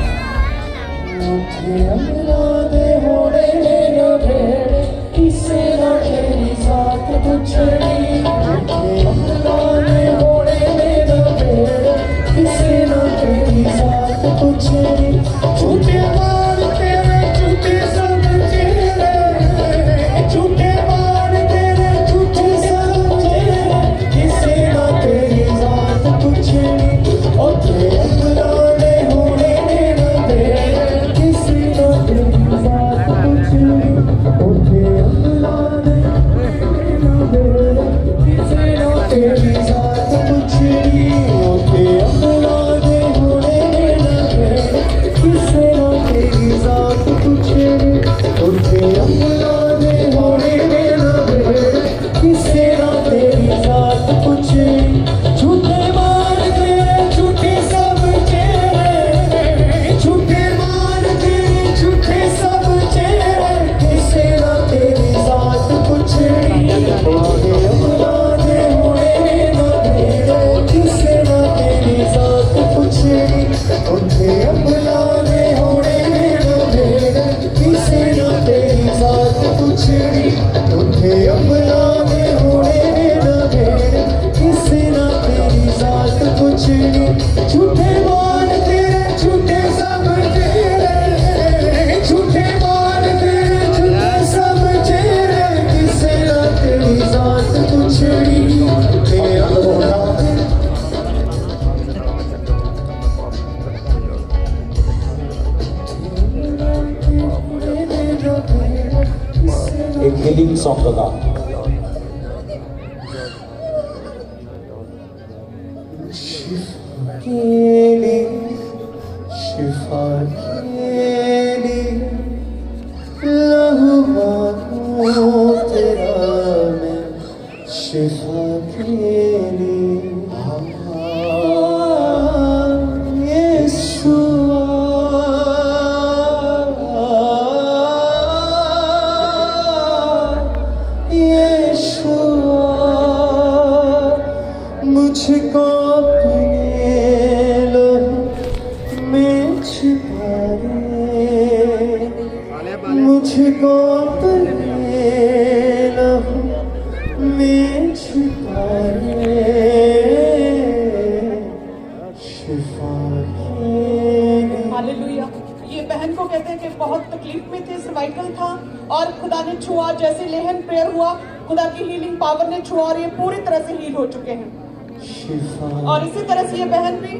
एक हीलिंग सॉन्ग लगा। शिफा तेरा मैं शिफा मुझको अपने लहू में छिपा ले, मुझको अपने लहू में छिपा ले, शिफा के। हालेलुया। ये बहन को कहते हैं कि बहुत तकलीफ में थे, सर्वाइकल था, और खुदा ने छुआ, जैसे लेहन प्रेयर हुआ, खुदा की हीलिंग पावर ने छुआ और ये पूरी तरह से हील हो चुके हैं। और इसी तरह से ये बहन भी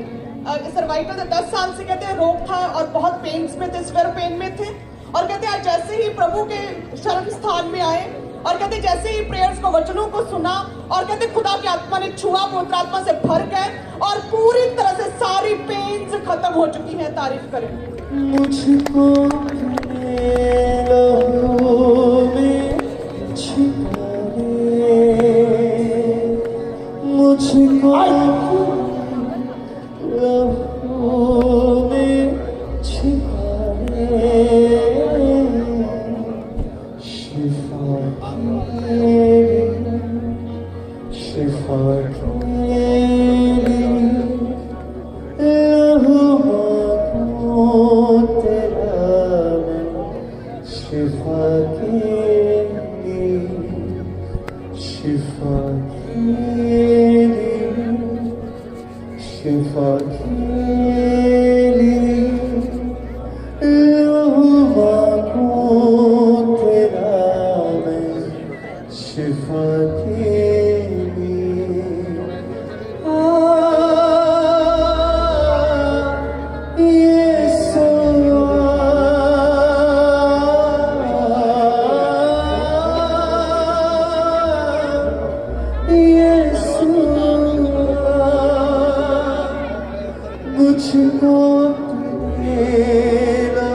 सर्वाइकल से 10 साल से कहते हैं रोग था और बहुत पेन्स में थे, सिवियर पेन में थे, और कहते हैं जैसे ही प्रभु के शरण स्थान में आए और कहते जैसे ही प्रेयर्स को, वचनों को सुना, और कहते खुदा की आत्मा ने छुआ, पवित्र आत्मा से भर गए और पूरी तरह से सारी पेन्स खत्म हो चुकी हैं। तारीफ करें। मुझको मुझको लहू में छिपा ले। शिफा के लिए लहू मांगूं तेरा मैं, शिफा के लिए, शिफा के लिए, शिफा के लिए लहू मांगूं तेरा मैं, शिफा के मुझको तेरा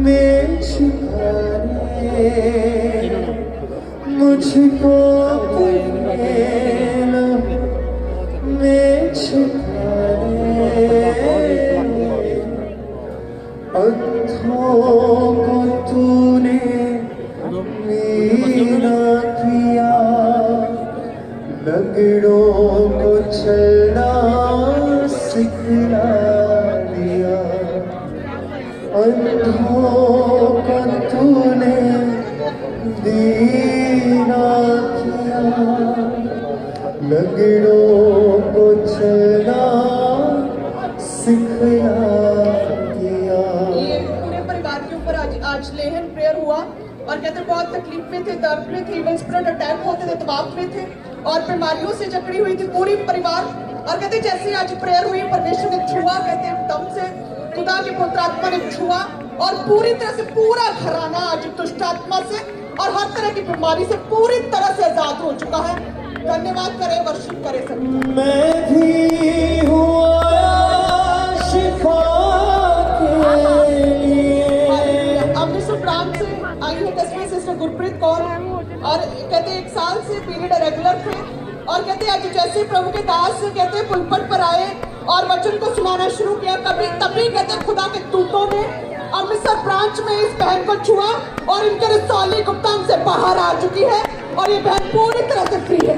में छिपाने, मुझको तेरा में छिपाने, अंधों को तूने मीरा किया, लंगड़ों को चलना सिखला दिया, अंधों को तूने दीना किया, लंगड़ों को चलना सिखला दिया। ये पूरे परिवार के ऊपर आज लेहन प्रेयर हुआ और कहते बहुत तकलीफ में थे, दर्द में थे, इवन स्पिरिट अटैक होते थे, दबाव में थे और बीमारियों से जकड़ी हुई थी पूरी परिवार। और कहते जैसे आज प्रेयर हुई, परमेश्वर ने छुआ, कहते दम से खुदा के पुत्र आत्मा ने छुआ और पूरी तरह से पूरा घराना आज दुष्ट आत्मा से और हर तरह की बीमारी से पूरी तरह से आजाद हो चुका है। धन्यवाद करें, वर्शिप करें सभी। मैं भी हुआ शिफा के लिए। अमृतसर ब्रांच से आई है तस्वीर सिस्टर गुरप्रीत कौर और कहते 1 साल से पीरियड रेगुलर थे और कहते आज जैसे प्रभु के दास कहते पुलपट पर आए और वचन को सुनाना शुरू किया, तभी कहते खुदा के दूतों ने अमृतसर ब्रांच में इस बहन को छुआ और इनके रसौली गुप्तांग से बाहर आ चुकी है और ये बहन पूरी तरह से फ्री है।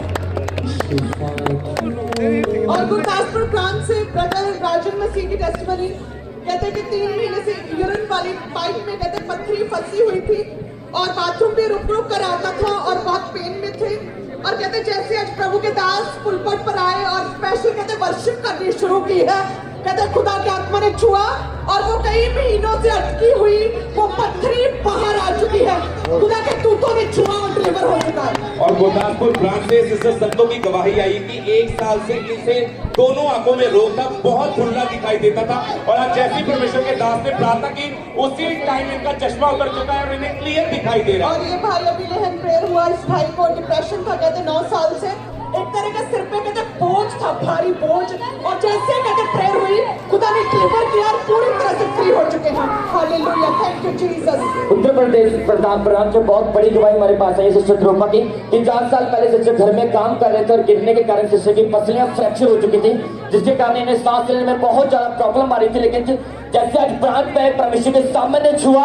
और गुरदासपुर ब्रांच से ब्रदर राजन मसीह की टेस्टिमनी कहते कि 3 महीने से यूरिन वाली पाइप में कहते पत्थरी फंसी हुई थी और बाथरूम भी रुक रुक कर आता था और बहुत पेन में थे और कहते जैसे आज प्रभु के दास पुलपट पर आए और स्पेशल कहते वर्शिप करनी शुरू की है, कहते खुदा की आत्मा ने छुआ और वो कई महीनों से अटकी हुई वो पत्थरी बाहर आ चुकी है। खुदा के दूतों ने छुआ और डिलीवर हो चुका है। और गुरदासपुर ब्रांच से सिस्टर संतों की गवाही आई कि 1 साल से इसे दोनों आंखों में रोग था, बहुत धुंधला दिखाई देता था और आज जैसे परमेश्वर के दास ने प्रार्थना की उसी टाइम इनका चश्मा उतर चुका है और इन्हें क्लियर दिखाई दे रहा है। और ये भाई अभी लेहन प्रेयर हुआ, इस भाई को डिप्रेशन था कहते 9 साल से, एक तरह का सिर पे कहते बोझ था, भारी बोझ और जैसे कहते प्रेयर हुई खुदा ने डिलीवर किया और पूरी तरह से फ्री हो चुके हैं। Hallelujah, thank you Jesus. Uttar Pradesh Pratap branch में बहुत बड़ी गवाही हमारे पास है सिस्टर ध्रुवा की कि 4 साल पहले सिस्टर घर में काम कर रहे थे और गिरने के कारण सिस्टर की पसलियां फ्रैक्चर हो चुकी थी, जिसके कारण इन्हें सांस लेने में बहुत ज्यादा प्रॉब्लम आ रही थी। लेकिन जैसे आज ब्रांच में परमेश्वर के सामने छुआ,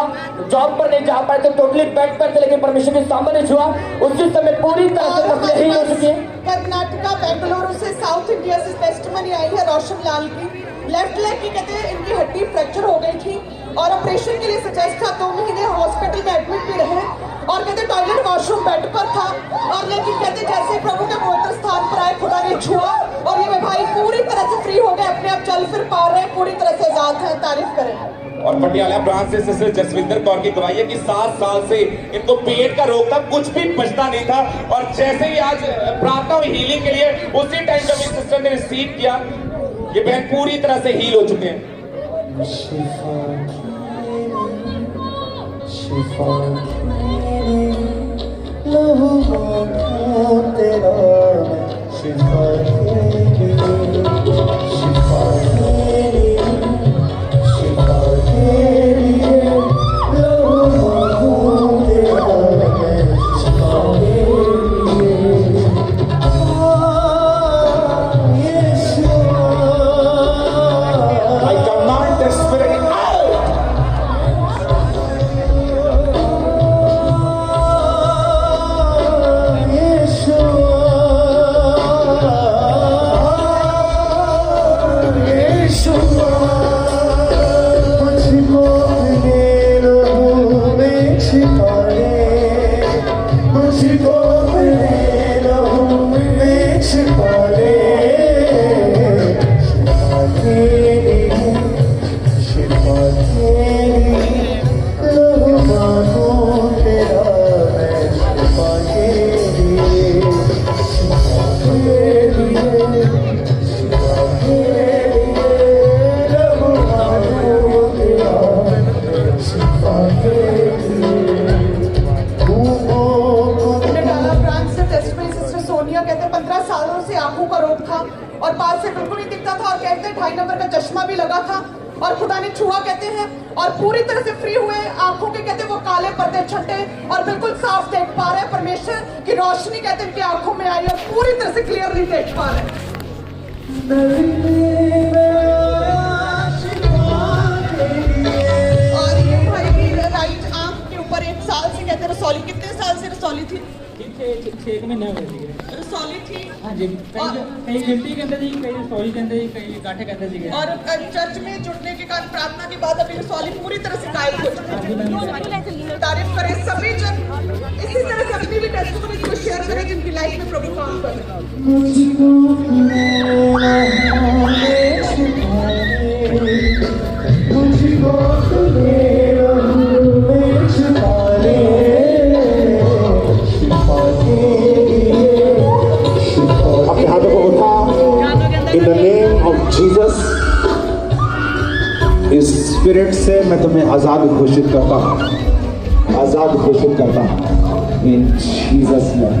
जॉब पर नहीं जा पाए थे, टोटली बेड पर थे, लेकिन परमेश्वर के सामने छुआ, उसी समय पूरी तरह से पसलियां हील हो चुकी है। कर्नाटका बेंगलुरु से साउथ इंडिया से टेस्टिमनी आई है रोशन लाल की, लेफ्ट लेग की कहते हैं इनकी हड्डी फ्रैक्चर हो गई थी और ऑपरेशन के लिए सजेस्ट था, 2 महीने हॉस्पिटल में एडमिट भी रहे और कहते टॉयलेट वॉशरूम बेड पर था और लेकिन कहते जैसे प्रभु के पवित्र स्थान पर आए खुदा ने छुआ और ये भाई पूरी तरह से फ्री हो गए, अपने आप चल फिर पा रहे हैं, पूरी तरह से आजाद है। तारीफ करें। और पटियाला ब्रांच से सिस्टर जसविंदर कौर की गवाही है कि 7 साल से इनको पेट का रोग था, कुछ भी बचता नहीं था और जैसे ही आज प्रार्थना हुई हीलिंग के लिए उसी टाइम जब इस सिस्टर ने रिसीव किया, ये बहन पूरी तरह से हील हो चुके हैं। शिफा शिफा लहू मांगूं तेरा मैं, शिफा शिफा शिफा के लिए लहू मांगूं तेरा मैं, शिफा के लिए यीशुआ। I command the spirit out. Yeshua. रोग था और पास से बिल्कुल नहीं दिखता था और कहते हैं 2.5 नंबर का चश्मा भी लगा था और खुदा ने छुआ कहते हैं और पूरी तरह से फ्री हुए। आंखों के कहते हैं वो काले पर्दे छटे और बिल्कुल साफ देख पा रहे हैं। परमेश्वर की रोशनी कहते हैं इनकी आंखों में आई और पूरी तरह से क्लियरली देख पा रहे हैं। और ये भाई की राइट आंख के ऊपर 1 साल से कहते हैं रसौली, कितने साल से रसौली थी? 6 महीने हो गए रसौली थी। हाँ जी, कई गिनती कहते जी, कई रसौली कहते जी, कई गांठे कहते जी। और चर्च में जुड़ने के कारण प्रार्थना के बाद अभी रसौली पूरी तरह से गायब हो चुकी है। तारीफ करें सभी जन, इसी तरह से अपनी भी टेस्टिमनी को शेयर करें जिनकी लाइफ में प्रभु काम कर रहे अपने हाथों को उठा in the name of Jesus. इस स्पिरिट से मैं तुम्हें आजाद घोषित करता हूँ, आजाद घोषित करता हूँ इन जीसस नेम।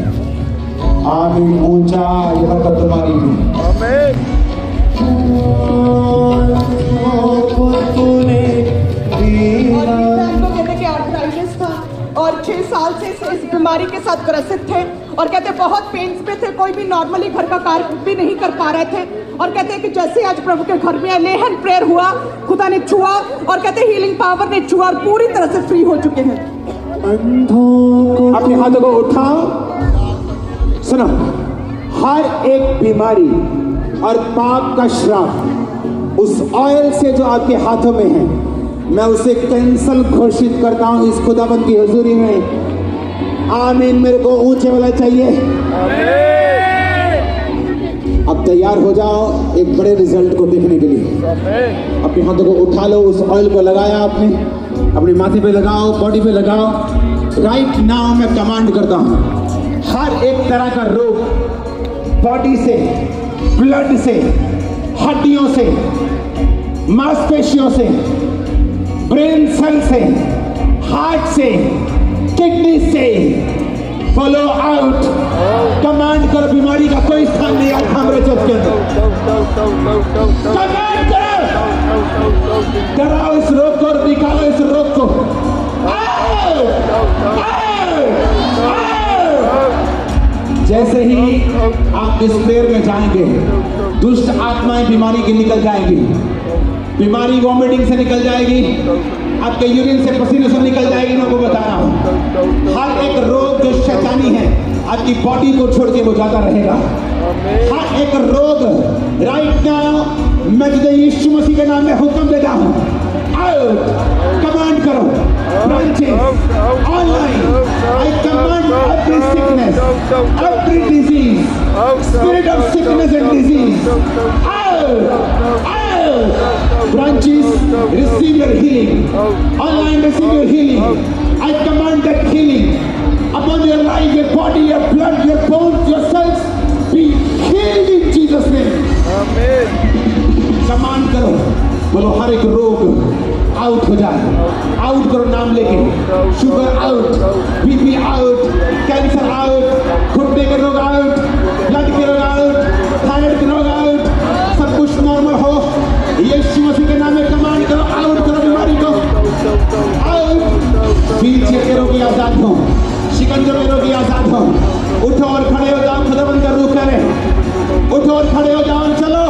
आमीन। ऊंचा यह कर तुम्हारी आमीन। और को कहते कि आर्थराइटिस था और 6 साल से इस बीमारी के साथ ग्रसित थे और कहते बहुत पेन्स पे थे, कोई भी नॉर्मली घर का कार्य भी नहीं कर पा रहे थे। और कहते हैं कि जैसे आज प्रभु के घर में लेहन प्रेयर हुआ, खुदा ने छुआ और कहते हीलिंग पावर ने छुआ और पूरी तरह से फ्री हो चुके हैं। अपने हाथों को उठाओ। सुनो, हर एक बीमारी और पाप का श्राप उस ऑयल से जो आपके हाथों में है, मैं उसे कैंसल घोषित करता हूं इस खुदाबंद की हुजूरी में। आमीन। मेरे को ऊंचे वाला चाहिए। अब तैयार हो जाओ एक बड़े रिजल्ट को देखने के लिए। अपने हाथों को उठा लो, उस ऑयल को लगाया आपने, अपने माथे पे लगाओ, बॉडी पे लगाओ। राइट नाउ मैं कमांड करता हूं, हर एक तरह का रोग बॉडी से, ब्लड से, हड्डियों से, मांसपेशियों से, ब्रेन सेल से, हार्ट से, किडनी से, फॉलो आउट। कमांड करो, बीमारी का कोई स्थान नहीं है हमारे चर्च के अंदर। कमांड करो, डराओ इस रोग को और निकालो इस रोग को। आओ, आओ, आओ। जैसे ही आप इस प्रेयर में जाएंगे, दुष्ट आत्माएं बीमारी की निकल जाएंगी। बीमारी वॉमिटिंग से निकल जाएगी, आपके यूरिन से, पसीने से निकल जाएगी। मैं आपको बता रहा हूँ, हर एक रोग जो शैतानी है आपकी बॉडी को छोड़ के वो जाता रहेगा। हर एक रोग राइट नाउ मैं तुझे यीशु मसीह के नाम में हुक्म देता हूँ, आउट। कमांड करो, branches online, I command every sickness, every disease, spirit of sickness and disease, out, out. Branches, receive your healing. Online, receive your healing. I command that healing upon your life, your body, your blood, your bones, your cells. Be healed in Jesus' name. Amen. Command करो, बोलो हर एक रोग out हो जाए। Out करो नाम लेके। Sugar out, BP out, cancer out, घुटने के रोग आउट, ब्लड के रोग आउट, थायराइड के रोग आउट, सब कुछ नॉर्मल हो। यीशु मसीह के नाम में कमांड करो, आउट करो बीमारी को, आउट। व्हीलचेयर के रोगी आजाद हो, शिकंजों के रोगी आजाद हो। उठो और खड़े हो जाओ, खुदाबंद का रूख करें। उठो और खड़े हो जाओ, चलो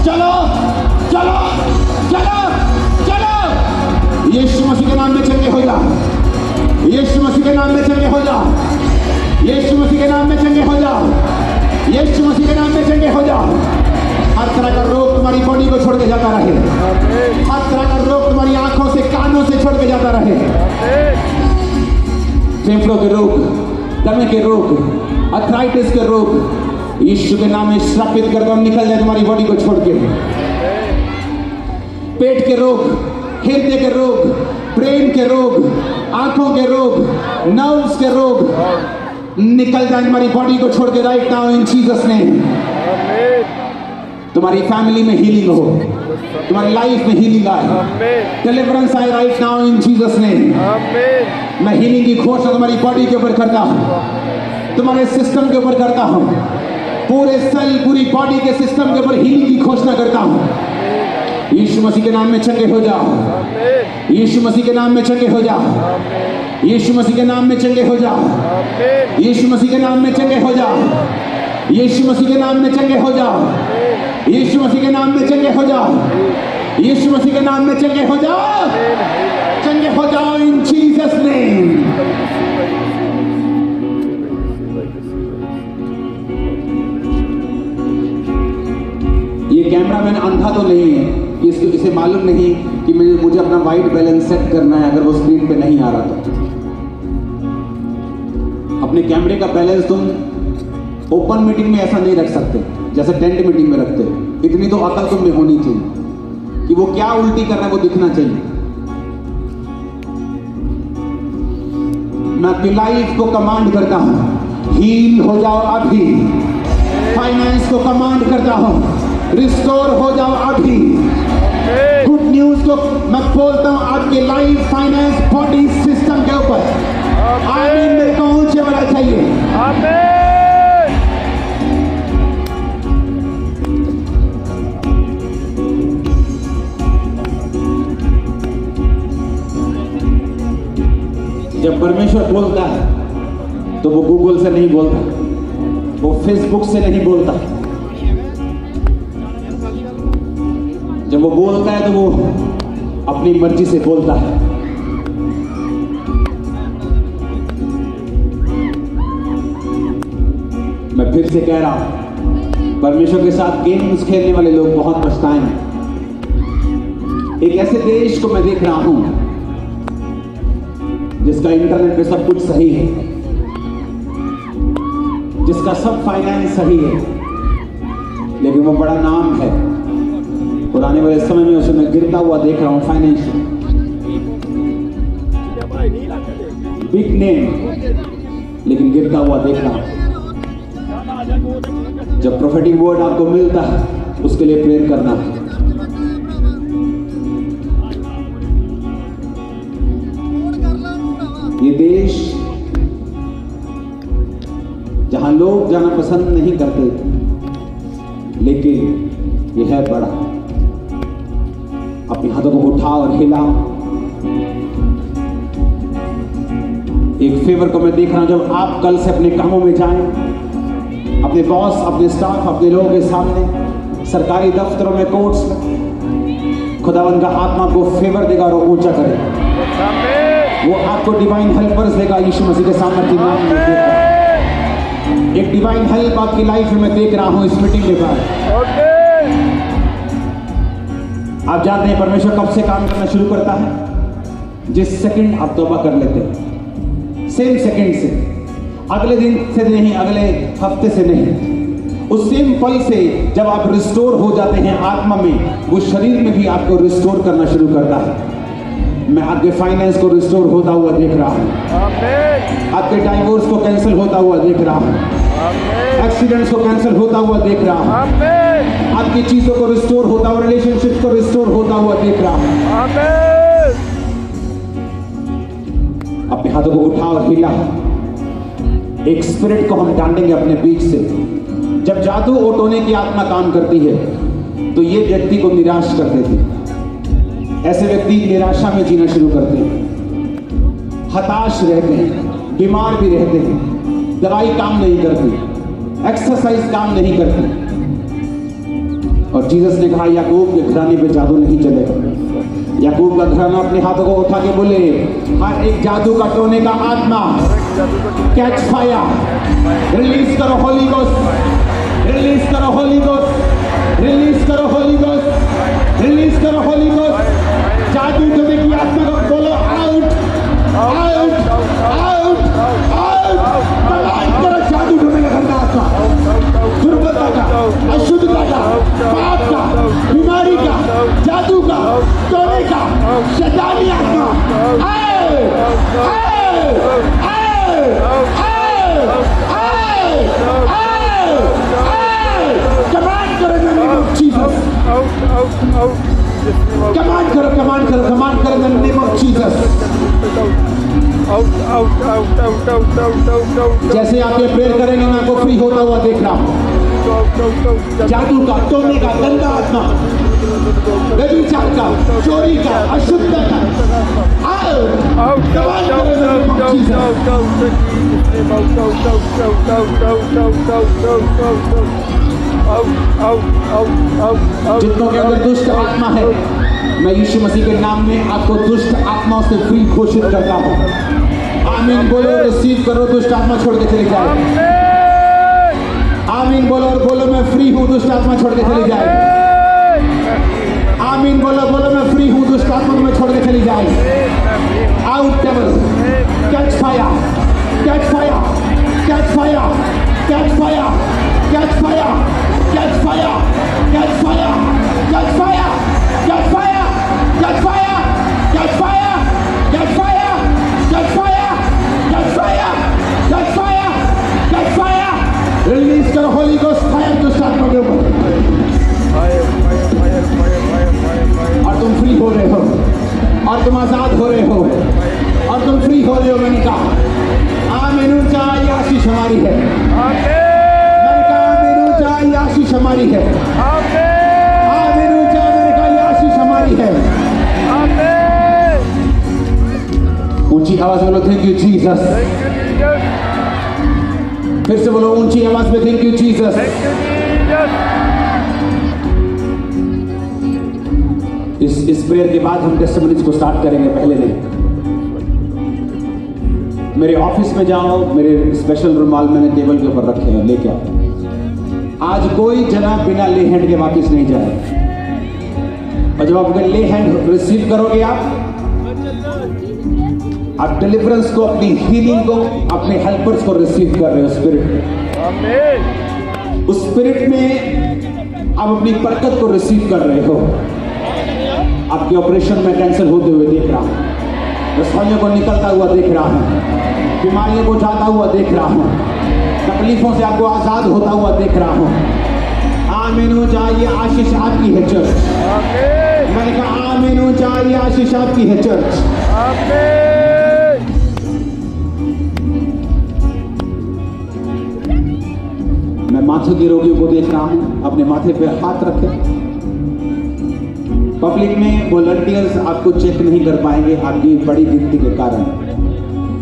चलो चलो चलो चलो। यीशु मसीह के नाम में चंगे हो जाओ, यीशु मसीह के नाम में चंगे हो जाओ, यीशु मसीह के नाम में चंगे हो जाओ, यीशु मसीह के नाम में चंगे हो जाओ। हर तरह का रोग तुम्हारी बॉडी को छोड़ के जाता रहे। हर तरह का रोग तुम्हारी आंखों से, कानों से छोड़ के जाता रहे। फेफड़ों के रोग, दमे के रोग, अर्थराइटिस के रोग, यीशु के नाम में श्रापित कर दो, निकल जाए तुम्हारी बॉडी को छोड़ के। पेट के रोग, हृदय के रोग, ब्रेन के रोग, आंखों के रोग, नर्व्स के रोग, निकल जाए तुम्हारी बॉडी को छोड़ के right now in Jesus name. तुम्हारी फैमिली में हीलिंग हो, तुम्हारी लाइफ में हीलिंग आए, डिलीवरेंस आए right now in Jesus name. मैं हीलिंग की घोषणा तुम्हारी बॉडी के ऊपर करता हूँ, तुम्हारे सिस्टम के ऊपर करता हूँ, पूरे सेल, पूरी बॉडी के सिस्टम के ऊपर हीलिंग की घोषणा करता हूं। यीशु मसीह के नाम में चंगे हो जाओ। यीशु मसीह के नाम में चंगे हो जाओ। यीशु मसीह के नाम में चंगे हो जाओ। यीशु मसीह के नाम में चंगे हो जाओ। यीशु मसीह के नाम में चंगे हो जाओ। यीशु मसीह के नाम में चंगे हो जाओ। यीशु मसीह के नाम में चंगे हो जाओ। चंगे हो जाओ इन जीसस नेम। ये कैमरामैन अंधा तो नहीं है कि इसे मालूम नहीं कि मुझे अपना वाइट बैलेंस सेट करना है अगर वो स्क्रीन पे नहीं आ रहा तो। अपने कैमरे का बैलेंस तुम ओपन मीटिंग में ऐसा नहीं रख सकते जैसे टेंट मीटिंग में रखते हो। इतनी तो अकल तुम में होनी चाहिए कि वो क्या उल्टी कर रहा है वो दिखना चाहिए। मैं आपकी लाइफ को कमांड करता हूं, हील हो जाओ अभी। फाइनेंस को कमांड करता हूं, रिस्टोर हो जाओ अभी। गुड न्यूज को मैं बोलता हूं आपके लाइफ, फाइनेंस, बॉडी सिस्टम के ऊपर। आमीन मेरे को ऊंचे वाला चाहिए। जब परमेश्वर बोलता है तो वो गूगल से नहीं बोलता, वो फेसबुक से नहीं बोलता। जब वो बोलता है तो वो अपनी मर्जी से बोलता है। मैं फिर से कह रहा हूं, परमेश्वर के साथ गेम्स खेलने वाले लोग बहुत पछताएंगे। एक ऐसे देश को मैं देख रहा हूं जिसका इंटरनेट पे सब कुछ सही है, जिसका सब फाइनेंस सही है, लेकिन वो बड़ा नाम है। पुराने वाले समय में उसे मैं गिरता हुआ देख रहा हूं। फाइनेंशियल बिग नेम, लेकिन गिरता हुआ देख रहा हूं। जब प्रोफेटिक वर्ड आपको मिलता है उसके लिए प्रेयर करना है। ये देश जहां लोग जाना पसंद नहीं करते, लेकिन ये है बड़ा। अपने हाथों को उठाओ और हिलाओ। एक फेवर को मैं देख रहा हूं, जब आप कल से अपने कामों में जाएं, अपने बॉस, अपने स्टाफ, अपने लोगों के सामने, सरकारी दफ्तरों में, कोर्ट्स में, खुदावंद का आत्मा को फेवर देगा और ऊंचा करेगा। वो आपको डिवाइन हेल्पर्स देगा यीशु मसीह के सामर्थ्य नाम में देगा। एक डिवाइन हेल्प आपकी लाइफ में मैं देख रहा हूं इस मीटिंग के बाद। आप जानते हैं परमेश्वर कब से काम करना शुरू करता है? जिस सेकंड आप तौबा कर लेते हैं, सेम सेकंड से, अगले दिन से नहीं, अगले हफ्ते से नहीं, उस सेम पल से जब आप रिस्टोर हो जाते हैं आत्मा में, वो शरीर में भी आपको रिस्टोर करना शुरू करता है। मैं आपके फाइनेंस को रिस्टोर होता हुआ देख रहा हूं। आपके डाइवोर्स को कैंसिल होता हुआ देख रहा हूं। एक्सीडेंट्स को कैंसिल होता हुआ देख रहा हूं। आपकी चीजों को रिस्टोर होता हुआ, रिलेशनशिप को रिस्टोर होता हुआ देख रहा हूं। अपने हाथों को उठा और हिला। एक स्पिरिट को हम डांटेंगे अपने बीच से। जब जादू ओटोने की आत्मा काम करती है तो ये व्यक्ति को निराश कर देती है। ऐसे व्यक्ति निराशा में जीना शुरू करते हैं, हताश रहते हैं, बीमार भी रहते हैं, दवाई काम नहीं करती, एक्सरसाइज काम नहीं करती। और जीसस ने कहा याकूब के घराने पे जादू नहीं चलेगा। याकूब का घराना अपने हाथों को उठा के बोले, हर एक जादू का टोने का आत्मा कैच फायर, रिलीज करो होली गोस्ट, रिलीज करो होली गोस्ट, रिलीज करो होली गोस्ट, रिलीज करो होली गोस्ट। जादू टोने की आत्मा को बोलो out, out, out, out. Command करो जादू टोने का घरना आत्मा, दुर्बलता का, अशुद्धता का, पाप का, बीमारी का, जादू का, टोने का, शैतानी आत्मा, आए, आए, आए, आए, आए, आए, आए। कमांड करो in the name of Jesus. Command करो, कमांड करो, कमांड करो in the name of Jesus. जैसे आप ये प्रेयर करेंगे मैं आपको फ्री होता हुआ देख रहा हूं। जादू का, टोने का, गंदा आत्मा, व्यभिचार का, चोरी का, अशुद्धता, जितनों के अंदर दुष्ट आत्मा है, मैं यीशु मसीह के नाम में आपको दुष्ट आत्माओं से फ्री घोषित करता हूँ। आमीन बोलो, रिसीव करो, दुष्ट आत्मा छोड़ के चली जाए। आमीन बोलो और बोलो, मैं फ्री हूँ, दुष्ट आत्मा छोड़ के चली जाए। आमीन बोलो, बोलो, मैं फ्री हूँ, दुष्ट आत्मा तुम्हें छोड़ के चली जाए। Out devil, catch fire, catch fire, catch fire, catch fire, catch fire, catch fire, catch fire, catch fire, catch fire, catch fire, catch fire, catch fire, catch fire, catch fire, catch fire, catch fire. Release करो Holi ghost fire दुष्ट आत्मा के ऊपर। और तुम free हो रहे हो, और तुम आजाद हो रहे हो, और तुम फ्री हो रहे हो। मैंने कहा आमीन, ऊंचा ये आशीष हमारी है। मैंने कहा आमीन, ऊंचा ये आशीष हमारी है। आमीन, ऊंचा, मैंने कहा ये आशीष हमारी है। ऊंची आवाज में बोलो, थैंक यू जीसस। फिर से बोलो ऊंची आवाज में, थैंक यू जीसस। इस प्रेयर के बाद हम टेस्टिमनीज को स्टार्ट करेंगे। पहले दिन मेरे ऑफिस में जाओ, मेरे स्पेशल रुमाल मैंने टेबल के ऊपर रखे हैं, लेके आओ। आज कोई जना बिना ले हैंड के वापस नहीं जाए। और जब आप ले हैंड रिसीव करोगे, आप डिलीवरेंस को, अपनी हीलिंग को, अपने हेल्पर्स को रिसीव कर रहे हो स्पिरिट में। उस स्पिरिट में आप अपनी बरकत को रिसीव कर रहे हो। आपके ऑपरेशन में कैंसिल होते हुए देख रहा हूं, रसोइयों को निकलता हुआ देख रहा हूं, बीमारियों को जाता हुआ देख रहा हूं, तकलीफों से आपको आजाद होता हुआ देख रहा हूं। आमीन, ऊंचा ये आशीष आपकी है चर्च। मैंने कहा आमीन, ऊंचा ये आशीष आपकी है चर्च। मैं माथे के रोगियों को देख रहा हूं, अपने माथे पे हाथ रखें। पब्लिक में वॉलंटियर्स आपको चेक नहीं कर पाएंगे आपकी बड़ी गिनती के कारण।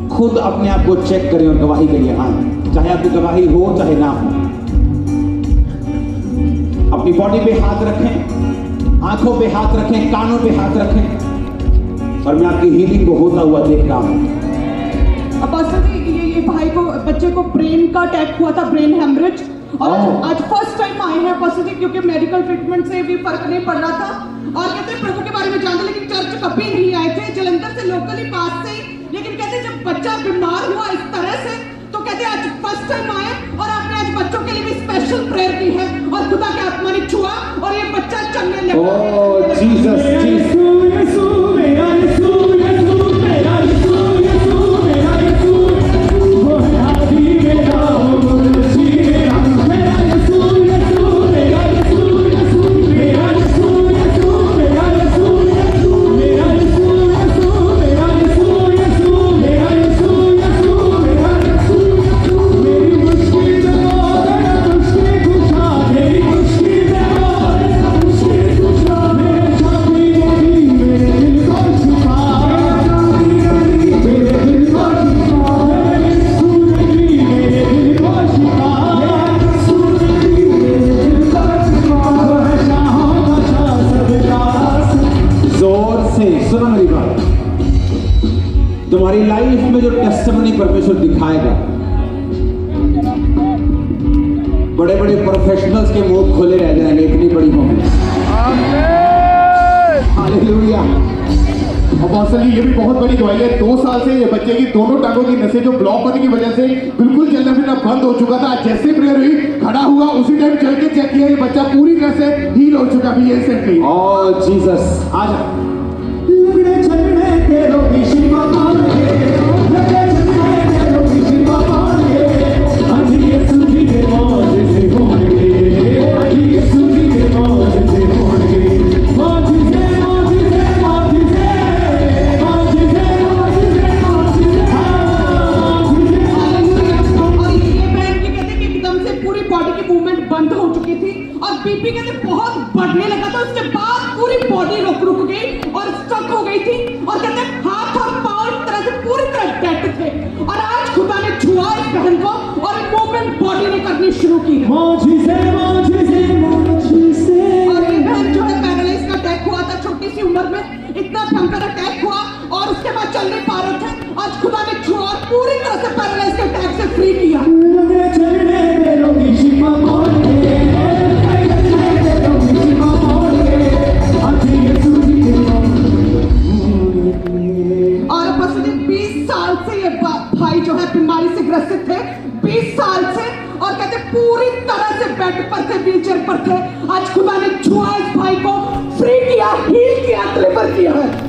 खुद अपने आप को चेक करें और गवाही के लिए आए, चाहे आपकी गवाही हो चाहे ना हो। अपनी बॉडी पे हाथ रखें, आंखों पे हाथ रखें, कानों पे हाथ रखें, और मैं आपकी हीलिंग को होता हुआ देख रहा हूं। ये भाई को, बच्चे को ब्रेन का अटैक हुआ था, ब्रेन हेमरेज, और आज फर्स्ट टाइम आए हैं पॉजिटिव, क्योंकि मेडिकल ट्रीटमेंट से भी फर्क नहीं पड़ रहा था। और कहते हैं प्रभु के बारे में जानते, लेकिन चर्च कभी नहीं आए थे, जलंधर से लोकली पास से। लेकिन कहते जब बच्चा बीमार हुआ इस तरह से, तो कहते आज फर्स्ट टाइम आए, और आपने आज बच्चों के लिए भी स्पेशल प्रेयर की है, और खुदा के आत्मा ने छुआ और ये बच्चा चलने लगा। ओह जीसस, जीसस। सुनो मेरी बात, तुम्हारी लाइफ में जो टेस्टिमनी परमेश्वर दिखाएगा, बड़े बड़े प्रोफेशनल्स के मुंह खोले रह जाएंगे, इतनी बड़ी होंगी। हालेलुया। और मौसम की ये भी बहुत बड़ी गवाही है। 2 साल से ये बच्चे की दोनों टांगों की नसें जो ब्लॉक होने की वजह से बिल्कुल चलना फिरना बंद हो चुका था, जैसे प्रेयर हुई खड़ा हुआ, उसी टाइम चल के चेक किया, ये बच्चा पूरी तरह से हील हो चुका भी है इंस्टेंटली। ओह जीसस, आज बंद हो बीपी कहते बहुत बढ़ने लगा था, उसके बाद पूरी बॉडी रुक गई और स्टक हो गई थी और कहते हाथ और पांव इस तरह से पूरी तरह डेड थे। और आज खुदा ने छुआ इस बहन को और मूवमेंट बॉडी ने करनी शुरू की है। और ये बहन जो है पैरालाइज का अटैक हुआ था छोटी सी उम्र में, इतना भयंकर अटैक हुआ और उसके बाद चल नहीं पा रहे थे। आज खुदा ने छुआ और पूरी तरह से पैरालाइज के अटैक से फ्री किया। और बस 20 साल से ये भाई जो है बीमारी से ग्रसित थे, 20 साल से, और कहते पूरी तरह से बेड पर थे, व्हीलचेयर पर थे। आज खुदा ने छुआ इस भाई को, फ्री किया, हील किया, डिलीवर किया है।